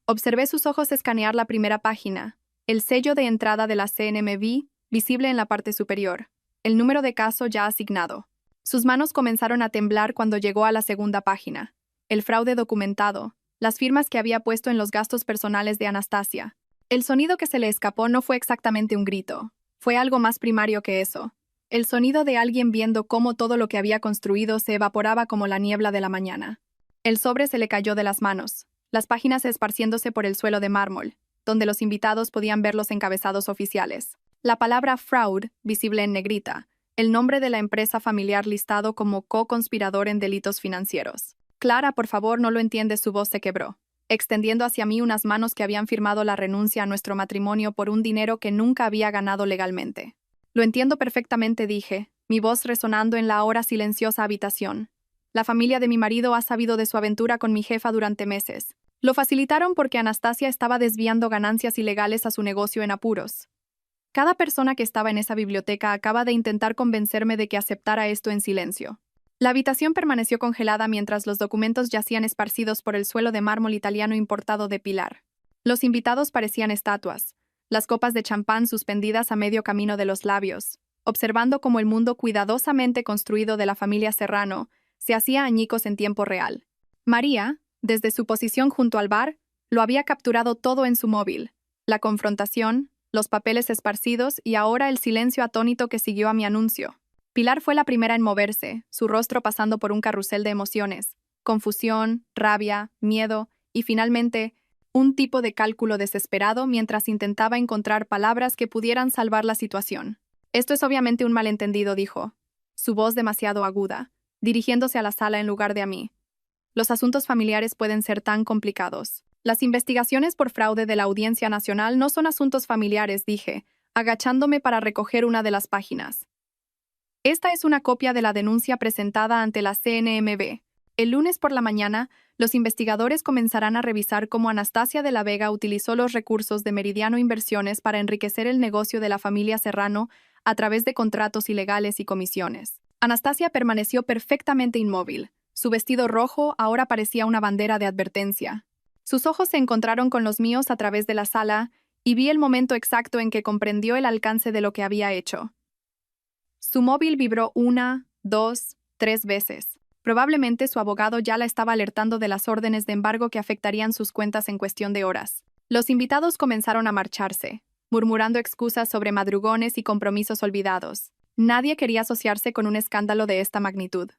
Observé sus ojos escanear la primera página, el sello de entrada de la CNMV, visible en la parte superior, el número de caso ya asignado. Sus manos comenzaron a temblar cuando llegó a la segunda página, el fraude documentado, las firmas que había puesto en los gastos personales de Anastasia. El sonido que se le escapó no fue exactamente un grito, fue algo más primario que eso. El sonido de alguien viendo cómo todo lo que había construido se evaporaba como la niebla de la mañana. El sobre se le cayó de las manos, las páginas esparciéndose por el suelo de mármol, donde los invitados podían ver los encabezados oficiales. La palabra fraud, visible en negrita, el nombre de la empresa familiar listado como co-conspirador en delitos financieros. Clara, por favor, no lo entiendes, su voz se quebró, extendiendo hacia mí unas manos que habían firmado la renuncia a nuestro matrimonio por un dinero que nunca había ganado legalmente. Lo entiendo perfectamente, dije, mi voz resonando en la ahora silenciosa habitación. La familia de mi marido ha sabido de su aventura con mi jefa durante meses. Lo facilitaron porque Anastasia estaba desviando ganancias ilegales a su negocio en apuros. Cada persona que estaba en esa biblioteca acaba de intentar convencerme de que aceptara esto en silencio. La habitación permaneció congelada mientras los documentos yacían esparcidos por el suelo de mármol italiano importado de Pilar. Los invitados parecían estatuas, las copas de champán suspendidas a medio camino de los labios, observando cómo el mundo cuidadosamente construido de la familia Serrano se hacía añicos en tiempo real. María, desde su posición junto al bar, lo había capturado todo en su móvil. La confrontación, los papeles esparcidos y ahora el silencio atónito que siguió a mi anuncio. Pilar fue la primera en moverse, su rostro pasando por un carrusel de emociones, confusión, rabia, miedo y finalmente un tipo de cálculo desesperado mientras intentaba encontrar palabras que pudieran salvar la situación. Esto es obviamente un malentendido, dijo, su voz demasiado aguda, dirigiéndose a la sala en lugar de a mí. Los asuntos familiares pueden ser tan complicados. Las investigaciones por fraude de la Audiencia Nacional no son asuntos familiares, dije, agachándome para recoger una de las páginas. Esta es una copia de la denuncia presentada ante la CNMV. El lunes por la mañana, los investigadores comenzarán a revisar cómo Anastasia de la Vega utilizó los recursos de Meridiano Inversiones para enriquecer el negocio de la familia Serrano a través de contratos ilegales y comisiones. Anastasia permaneció perfectamente inmóvil. Su vestido rojo ahora parecía una bandera de advertencia. Sus ojos se encontraron con los míos a través de la sala y vi el momento exacto en que comprendió el alcance de lo que había hecho. Su móvil vibró 1, 2, 3 veces. Probablemente su abogado ya la estaba alertando de las órdenes de embargo que afectarían sus cuentas en cuestión de horas. Los invitados comenzaron a marcharse, murmurando excusas sobre madrugones y compromisos olvidados. Nadie quería asociarse con un escándalo de esta magnitud.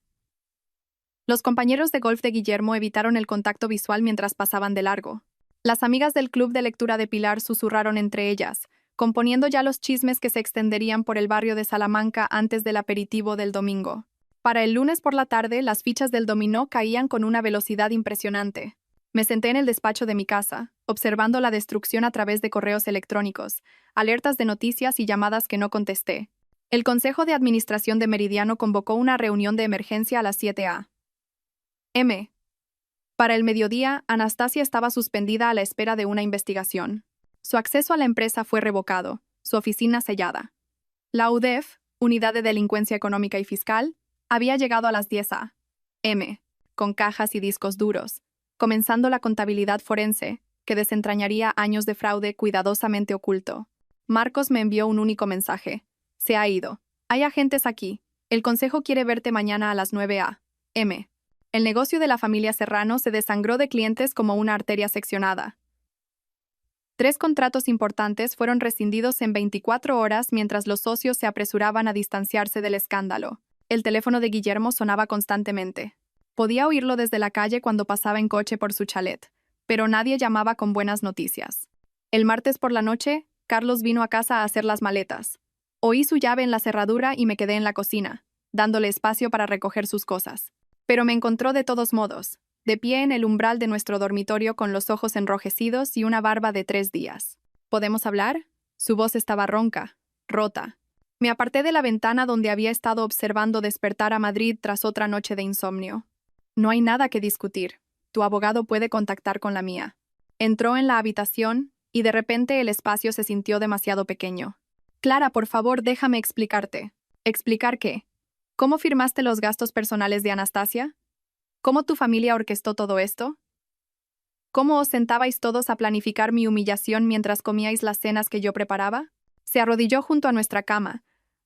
Los compañeros de golf de Guillermo evitaron el contacto visual mientras pasaban de largo. Las amigas del club de lectura de Pilar susurraron entre ellas, componiendo ya los chismes que se extenderían por el barrio de Salamanca antes del aperitivo del domingo. Para el lunes por la tarde, las fichas del dominó caían con una velocidad impresionante. Me senté en el despacho de mi casa, observando la destrucción a través de correos electrónicos, alertas de noticias y llamadas que no contesté. El Consejo de Administración de Meridiano convocó una reunión de emergencia a las 7 a.m. Para el mediodía, Anastasia estaba suspendida a la espera de una investigación. Su acceso a la empresa fue revocado, su oficina sellada. La UDEF, Unidad de Delincuencia Económica y Fiscal, había llegado a las 10 a.m., con cajas y discos duros, comenzando la contabilidad forense, que desentrañaría años de fraude cuidadosamente oculto. Marcos me envió un único mensaje. Se ha ido. Hay agentes aquí. El consejo quiere verte mañana a las 9 a.m. El negocio de la familia Serrano se desangró de clientes como una arteria seccionada. 3 contratos importantes fueron rescindidos en 24 horas mientras los socios se apresuraban a distanciarse del escándalo. El teléfono de Guillermo sonaba constantemente. Podía oírlo desde la calle cuando pasaba en coche por su chalet, pero nadie llamaba con buenas noticias. El martes por la noche, Carlos vino a casa a hacer las maletas. Oí su llave en la cerradura y me quedé en la cocina, dándole espacio para recoger sus cosas. Pero me encontró de todos modos, de pie en el umbral de nuestro dormitorio con los ojos enrojecidos y una barba de 3 días. ¿Podemos hablar? Su voz estaba ronca, rota. Me aparté de la ventana donde había estado observando despertar a Madrid tras otra noche de insomnio. No hay nada que discutir. Tu abogado puede contactar con la mía. Entró en la habitación y de repente el espacio se sintió demasiado pequeño. Clara, por favor, déjame explicarte. ¿Explicar qué? ¿Cómo firmaste los gastos personales de Anastasia? ¿Cómo tu familia orquestó todo esto? ¿Cómo os sentabais todos a planificar mi humillación mientras comíais las cenas que yo preparaba? Se arrodilló junto a nuestra cama,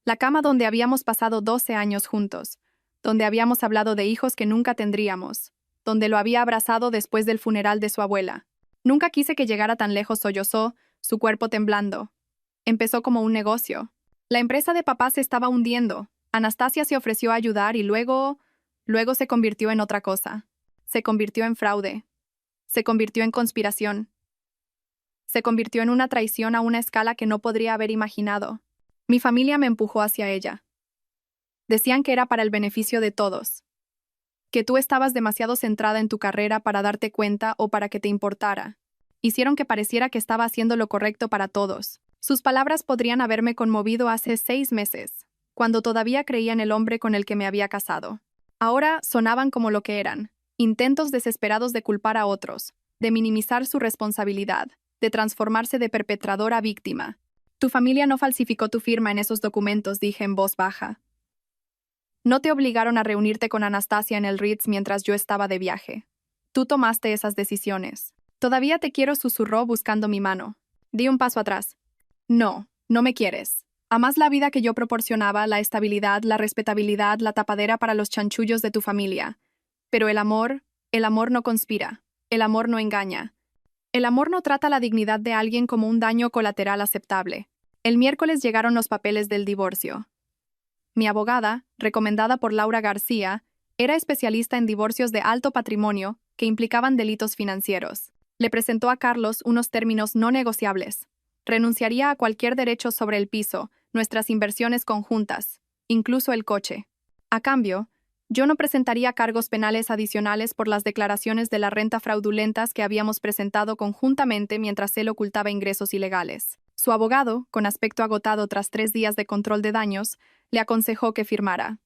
la cama donde habíamos pasado 12 años juntos, donde habíamos hablado de hijos que nunca tendríamos, donde lo había abrazado después del funeral de su abuela. Nunca quise que llegara tan lejos, sollozó, su cuerpo temblando. Empezó como un negocio. La empresa de papá se estaba hundiendo. Anastasia se ofreció a ayudar y luego se convirtió en otra cosa. Se convirtió en fraude. Se convirtió en conspiración. Se convirtió en una traición a una escala que no podría haber imaginado. Mi familia me empujó hacia ella. Decían que era para el beneficio de todos. Que tú estabas demasiado centrada en tu carrera para darte cuenta o para que te importara. Hicieron que pareciera que estaba haciendo lo correcto para todos. Sus palabras podrían haberme conmovido hace 6 meses, cuando todavía creía en el hombre con el que me había casado. Ahora sonaban como lo que eran, intentos desesperados de culpar a otros, de minimizar su responsabilidad, de transformarse de perpetrador a víctima. Tu familia no falsificó tu firma en esos documentos, dije en voz baja. No te obligaron a reunirte con Anastasia en el Ritz mientras yo estaba de viaje. Tú tomaste esas decisiones. Todavía te quiero, susurró buscando mi mano. Di un paso atrás. No, no me quieres. Amas la vida que yo proporcionaba, la estabilidad, la respetabilidad, la tapadera para los chanchullos de tu familia. Pero el amor no conspira. El amor no engaña. El amor no trata la dignidad de alguien como un daño colateral aceptable. El miércoles llegaron los papeles del divorcio. Mi abogada, recomendada por Laura García, era especialista en divorcios de alto patrimonio que implicaban delitos financieros. Le presentó a Carlos unos términos no negociables. Renunciaría a cualquier derecho sobre el piso, nuestras inversiones conjuntas, incluso el coche. A cambio, yo no presentaría cargos penales adicionales por las declaraciones de la renta fraudulentas que habíamos presentado conjuntamente mientras él ocultaba ingresos ilegales. Su abogado, con aspecto agotado tras 3 días de control de daños, le aconsejó que firmara.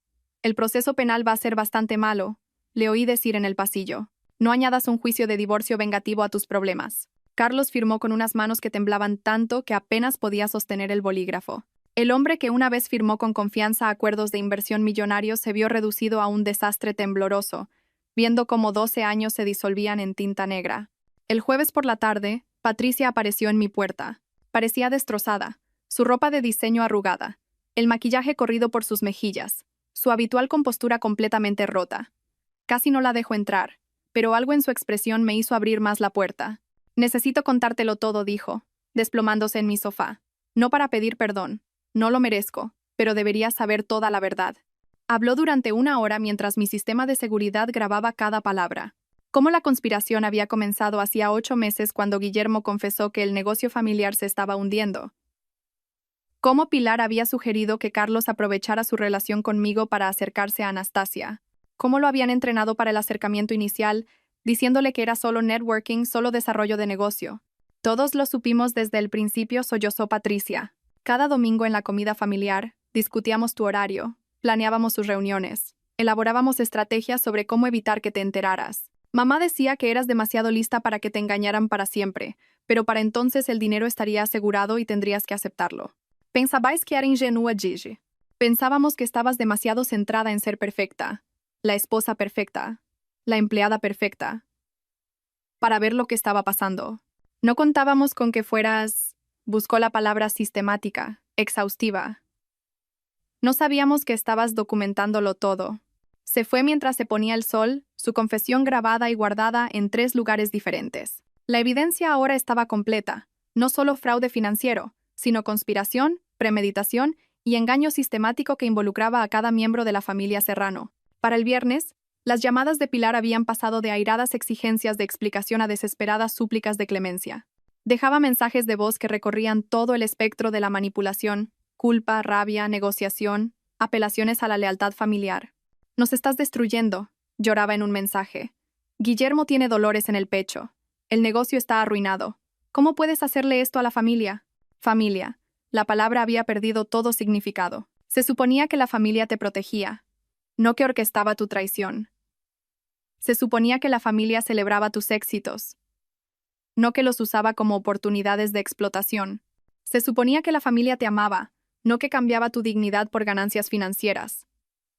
El proceso penal va a ser bastante malo, le oí decir en el pasillo. No añadas un juicio de divorcio vengativo a tus problemas. Carlos firmó con unas manos que temblaban tanto que apenas podía sostener el bolígrafo. El hombre que una vez firmó con confianza acuerdos de inversión millonarios se vio reducido a un desastre tembloroso, viendo cómo 12 años se disolvían en tinta negra. El jueves por la tarde, Patricia apareció en mi puerta. Parecía destrozada, su ropa de diseño arrugada, el maquillaje corrido por sus mejillas, su habitual compostura completamente rota. Casi no la dejó entrar, pero algo en su expresión me hizo abrir más la puerta. Necesito contártelo todo, dijo, desplomándose en mi sofá. No para pedir perdón, no lo merezco, pero deberías saber toda la verdad. Habló durante 1 hora mientras mi sistema de seguridad grababa cada palabra. Cómo la conspiración había comenzado hacía 8 meses cuando Guillermo confesó que el negocio familiar se estaba hundiendo. Cómo Pilar había sugerido que Carlos aprovechara su relación conmigo para acercarse a Anastasia. Cómo lo habían entrenado para el acercamiento inicial, diciéndole que era solo networking, solo desarrollo de negocio. Todos lo supimos desde el principio, sollozó Patricia. Cada domingo en la comida familiar, discutíamos tu horario, planeábamos sus reuniones, elaborábamos estrategias sobre cómo evitar que te enteraras. Mamá decía que eras demasiado lista para que te engañaran para siempre, pero para entonces el dinero estaría asegurado y tendrías que aceptarlo. Pensabais que era ingenua, Gigi. Pensábamos que estabas demasiado centrada en ser perfecta, la esposa perfecta, la empleada perfecta, para ver lo que estaba pasando. No contábamos con que fueras, buscó la palabra sistemática, exhaustiva. No sabíamos que estabas documentándolo todo. Se fue mientras se ponía el sol, su confesión grabada y guardada en 3 lugares diferentes. La evidencia ahora estaba completa, no solo fraude financiero, sino conspiración, premeditación y engaño sistemático que involucraba a cada miembro de la familia Serrano. Para el viernes, las llamadas de Pilar habían pasado de airadas exigencias de explicación a desesperadas súplicas de clemencia. Dejaba mensajes de voz que recorrían todo el espectro de la manipulación, culpa, rabia, negociación, apelaciones a la lealtad familiar. Nos estás destruyendo, lloraba en un mensaje. Guillermo tiene dolores en el pecho. El negocio está arruinado. ¿Cómo puedes hacerle esto a la familia? Familia. La palabra había perdido todo significado. Se suponía que la familia te protegía, no que orquestaba tu traición. Se suponía que la familia celebraba tus éxitos, no que los usaba como oportunidades de explotación. Se suponía que la familia te amaba, no que cambiaba tu dignidad por ganancias financieras.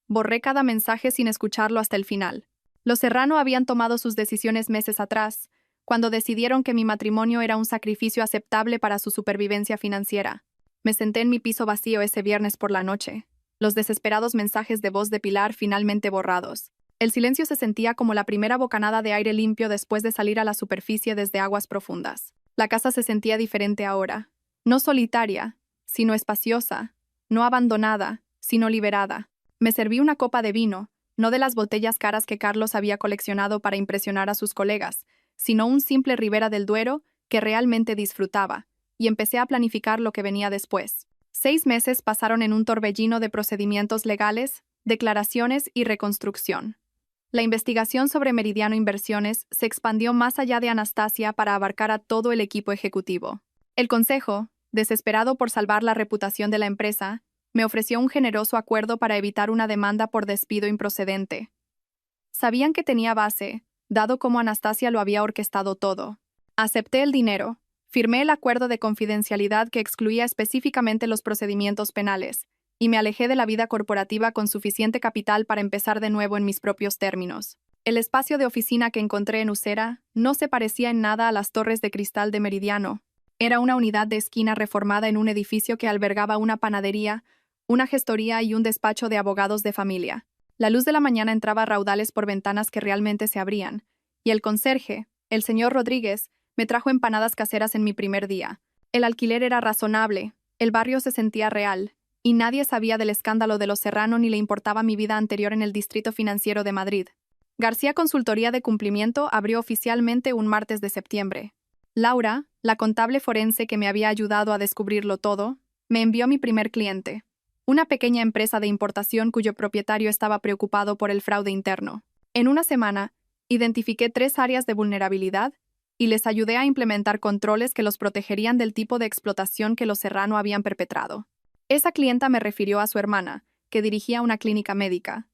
Borré cada mensaje sin escucharlo hasta el final. Los Serrano habían tomado sus decisiones meses atrás, cuando decidieron que mi matrimonio era un sacrificio aceptable para su supervivencia financiera. Me senté en mi piso vacío ese viernes por la noche, los desesperados mensajes de voz de Pilar finalmente borrados. El silencio se sentía como la primera bocanada de aire limpio después de salir a la superficie desde aguas profundas. La casa se sentía diferente ahora. No solitaria, sino espaciosa. No abandonada, sino liberada. Me serví una copa de vino, no de las botellas caras que Carlos había coleccionado para impresionar a sus colegas, sino un simple Ribera del Duero que realmente disfrutaba, y empecé a planificar lo que venía después. 6 meses pasaron en un torbellino de procedimientos legales, declaraciones y reconstrucción. La investigación sobre Meridiano Inversiones se expandió más allá de Anastasia para abarcar a todo el equipo ejecutivo. El consejo, desesperado por salvar la reputación de la empresa, me ofreció un generoso acuerdo para evitar una demanda por despido improcedente. Sabían que tenía base, dado cómo Anastasia lo había orquestado todo. Acepté el dinero, firmé el acuerdo de confidencialidad que excluía específicamente los procedimientos penales, y me alejé de la vida corporativa con suficiente capital para empezar de nuevo en mis propios términos. El espacio de oficina que encontré en Usera no se parecía en nada a las torres de cristal de Meridiano. Era una unidad de esquina reformada en un edificio que albergaba una panadería, una gestoría y un despacho de abogados de familia. La luz de la mañana entraba a raudales por ventanas que realmente se abrían, y el conserje, el señor Rodríguez, me trajo empanadas caseras en mi primer día. El alquiler era razonable, el barrio se sentía real, y nadie sabía del escándalo de los Serrano ni le importaba mi vida anterior en el Distrito Financiero de Madrid. García Consultoría de Cumplimiento abrió oficialmente un martes de septiembre. Laura, la contable forense que me había ayudado a descubrirlo todo, me envió mi primer cliente, una pequeña empresa de importación cuyo propietario estaba preocupado por el fraude interno. En una semana, identifiqué 3 áreas de vulnerabilidad y les ayudé a implementar controles que los protegerían del tipo de explotación que los Serrano habían perpetrado. Esa clienta me refirió a su hermana, que dirigía una clínica médica.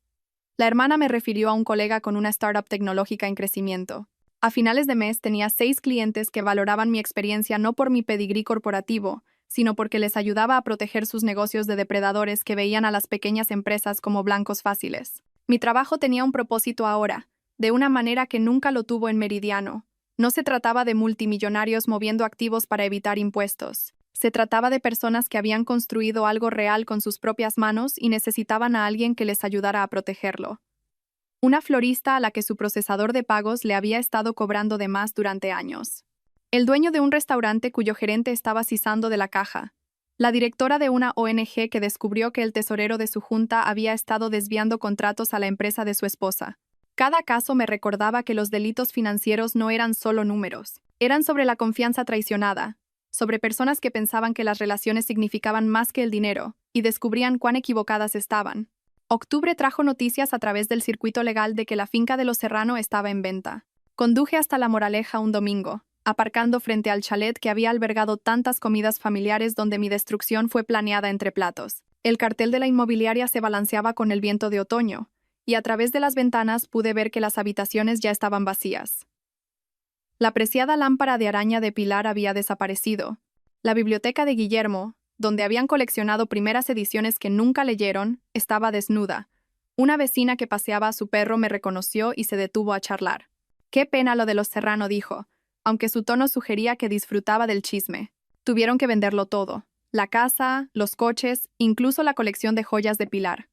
La hermana me refirió a un colega con una startup tecnológica en crecimiento. A finales de mes tenía 6 clientes que valoraban mi experiencia no por mi pedigrí corporativo, sino porque les ayudaba a proteger sus negocios de depredadores que veían a las pequeñas empresas como blancos fáciles. Mi trabajo tenía un propósito ahora, de una manera que nunca lo tuvo en Meridiano. No se trataba de multimillonarios moviendo activos para evitar impuestos. Se trataba de personas que habían construido algo real con sus propias manos y necesitaban a alguien que les ayudara a protegerlo. Una florista a la que su procesador de pagos le había estado cobrando de más durante años. El dueño de un restaurante cuyo gerente estaba sisando de la caja. La directora de una ONG que descubrió que el tesorero de su junta había estado desviando contratos a la empresa de su esposa. Cada caso me recordaba que los delitos financieros no eran solo números. Eran sobre la confianza traicionada, sobre personas que pensaban que las relaciones significaban más que el dinero, y descubrían cuán equivocadas estaban. Octubre trajo noticias a través del circuito legal de que la finca de los Serrano estaba en venta. Conduje hasta La Moraleja un domingo, aparcando frente al chalet que había albergado tantas comidas familiares donde mi destrucción fue planeada entre platos. El cartel de la inmobiliaria se balanceaba con el viento de otoño, y a través de las ventanas pude ver que las habitaciones ya estaban vacías. La preciada lámpara de araña de Pilar había desaparecido. La biblioteca de Guillermo, donde habían coleccionado primeras ediciones que nunca leyeron, estaba desnuda. Una vecina que paseaba a su perro me reconoció y se detuvo a charlar. «Qué pena lo de los Serrano», dijo, aunque su tono sugería que disfrutaba del chisme. Tuvieron que venderlo todo. La casa, los coches, incluso la colección de joyas de Pilar.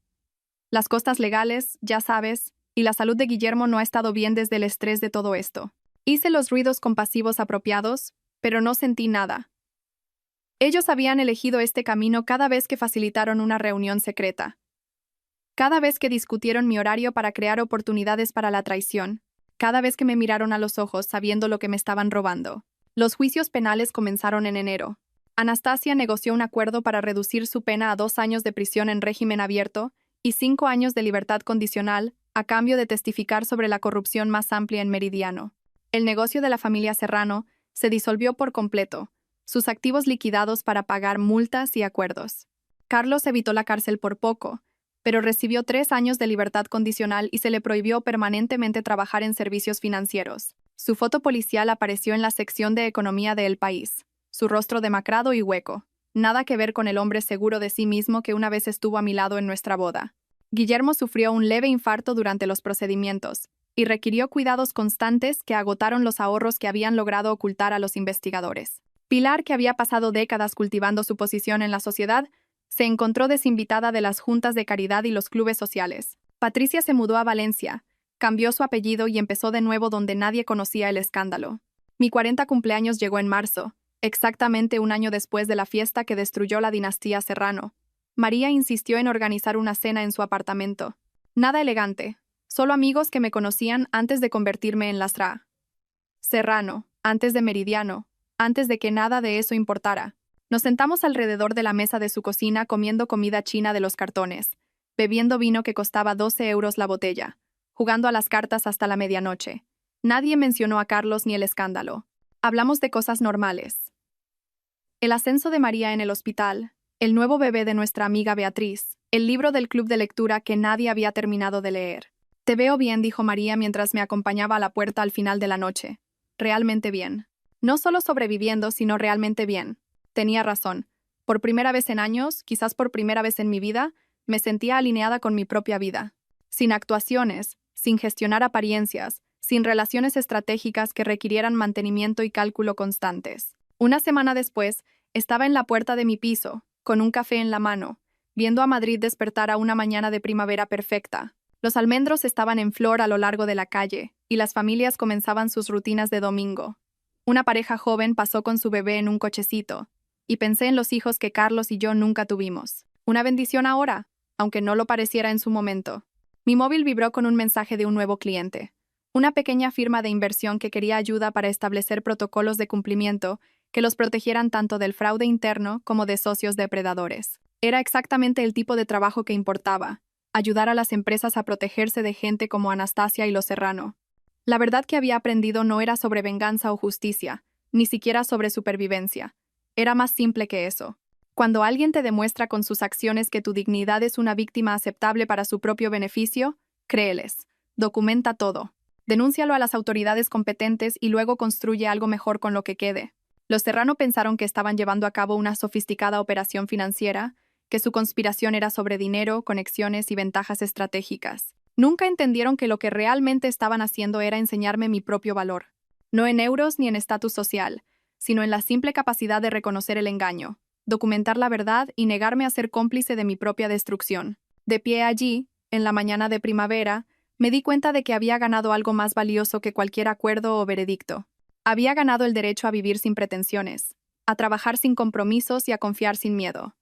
Las costas legales, ya sabes, y la salud de Guillermo no ha estado bien desde el estrés de todo esto. Hice los ruidos compasivos apropiados, pero no sentí nada. Ellos habían elegido este camino cada vez que facilitaron una reunión secreta. Cada vez que discutieron mi horario para crear oportunidades para la traición. Cada vez que me miraron a los ojos sabiendo lo que me estaban robando. Los juicios penales comenzaron en enero. Anastasia negoció un acuerdo para reducir su pena a 2 años de prisión en régimen abierto y 5 años de libertad condicional a cambio de testificar sobre la corrupción más amplia en Meridiano. El negocio de la familia Serrano se disolvió por completo, sus activos liquidados para pagar multas y acuerdos. Carlos evitó la cárcel por poco, pero recibió 3 años de libertad condicional y se le prohibió permanentemente trabajar en servicios financieros. Su foto policial apareció en la sección de economía de El País, su rostro demacrado y hueco, nada que ver con el hombre seguro de sí mismo que una vez estuvo a mi lado en nuestra boda. Guillermo sufrió un leve infarto durante los procedimientos, y requirió cuidados constantes que agotaron los ahorros que habían logrado ocultar a los investigadores. Pilar, que había pasado décadas cultivando su posición en la sociedad, se encontró desinvitada de las juntas de caridad y los clubes sociales. Patricia se mudó a Valencia, cambió su apellido y empezó de nuevo donde nadie conocía el escándalo. Mi 40 cumpleaños llegó en marzo, exactamente un año después de la fiesta que destruyó la dinastía Serrano. María insistió en organizar una cena en su apartamento. Nada elegante, solo amigos que me conocían antes de convertirme en lastra. Serrano, antes de Meridiano, antes de que nada de eso importara. Nos sentamos alrededor de la mesa de su cocina comiendo comida china de los cartones, bebiendo vino que costaba 12 euros la botella, jugando a las cartas hasta la medianoche. Nadie mencionó a Carlos ni el escándalo. Hablamos de cosas normales. El ascenso de María en el hospital, el nuevo bebé de nuestra amiga Beatriz, el libro del club de lectura que nadie había terminado de leer. «Te veo bien», dijo María mientras me acompañaba a la puerta al final de la noche. «Realmente bien. No solo sobreviviendo, sino realmente bien». Tenía razón. Por primera vez en años, quizás por primera vez en mi vida, me sentía alineada con mi propia vida. Sin actuaciones, sin gestionar apariencias, sin relaciones estratégicas que requirieran mantenimiento y cálculo constantes. Una semana después, estaba en la puerta de mi piso, con un café en la mano, viendo a Madrid despertar a una mañana de primavera perfecta. Los almendros estaban en flor a lo largo de la calle, y las familias comenzaban sus rutinas de domingo. Una pareja joven pasó con su bebé en un cochecito, y pensé en los hijos que Carlos y yo nunca tuvimos. Una bendición ahora, aunque no lo pareciera en su momento. Mi móvil vibró con un mensaje de un nuevo cliente. Una pequeña firma de inversión que quería ayuda para establecer protocolos de cumplimiento que los protegieran tanto del fraude interno como de socios depredadores. Era exactamente el tipo de trabajo que importaba, ayudar a las empresas a protegerse de gente como Anastasia y los Serrano. La verdad que había aprendido no era sobre venganza o justicia, ni siquiera sobre supervivencia. Era más simple que eso. Cuando alguien te demuestra con sus acciones que tu dignidad es una víctima aceptable para su propio beneficio, Créeles. Documenta todo. Denúncialo a las autoridades competentes y luego construye algo mejor con lo que quede. Los Serrano pensaron que estaban llevando a cabo una sofisticada operación financiera, que su conspiración era sobre dinero, conexiones y ventajas estratégicas. Nunca entendieron que lo que realmente estaban haciendo era enseñarme mi propio valor. No en euros ni en estatus social, sino en la simple capacidad de reconocer el engaño, documentar la verdad y negarme a ser cómplice de mi propia destrucción. De pie allí, en la mañana de primavera, me di cuenta de que había ganado algo más valioso que cualquier acuerdo o veredicto. Había ganado el derecho a vivir sin pretensiones, a trabajar sin compromisos y a confiar sin miedo.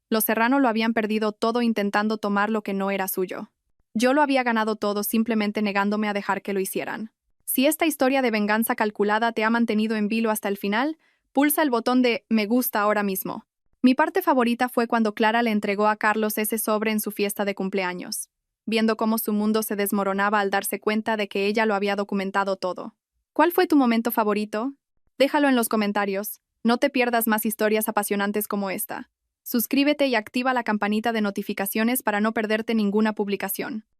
Los Serrano lo habían perdido todo intentando tomar lo que no era suyo. Yo lo había ganado todo simplemente negándome a dejar que lo hicieran. Si esta historia de venganza calculada te ha mantenido en vilo hasta el final, pulsa el botón de me gusta ahora mismo. Mi parte favorita fue cuando Clara le entregó a Carlos ese sobre en su fiesta de cumpleaños, viendo cómo su mundo se desmoronaba al darse cuenta de que ella lo había documentado todo. ¿Cuál fue tu momento favorito? Déjalo en los comentarios. No te pierdas más historias apasionantes como esta. Suscríbete y activa la campanita de notificaciones para no perderte ninguna publicación.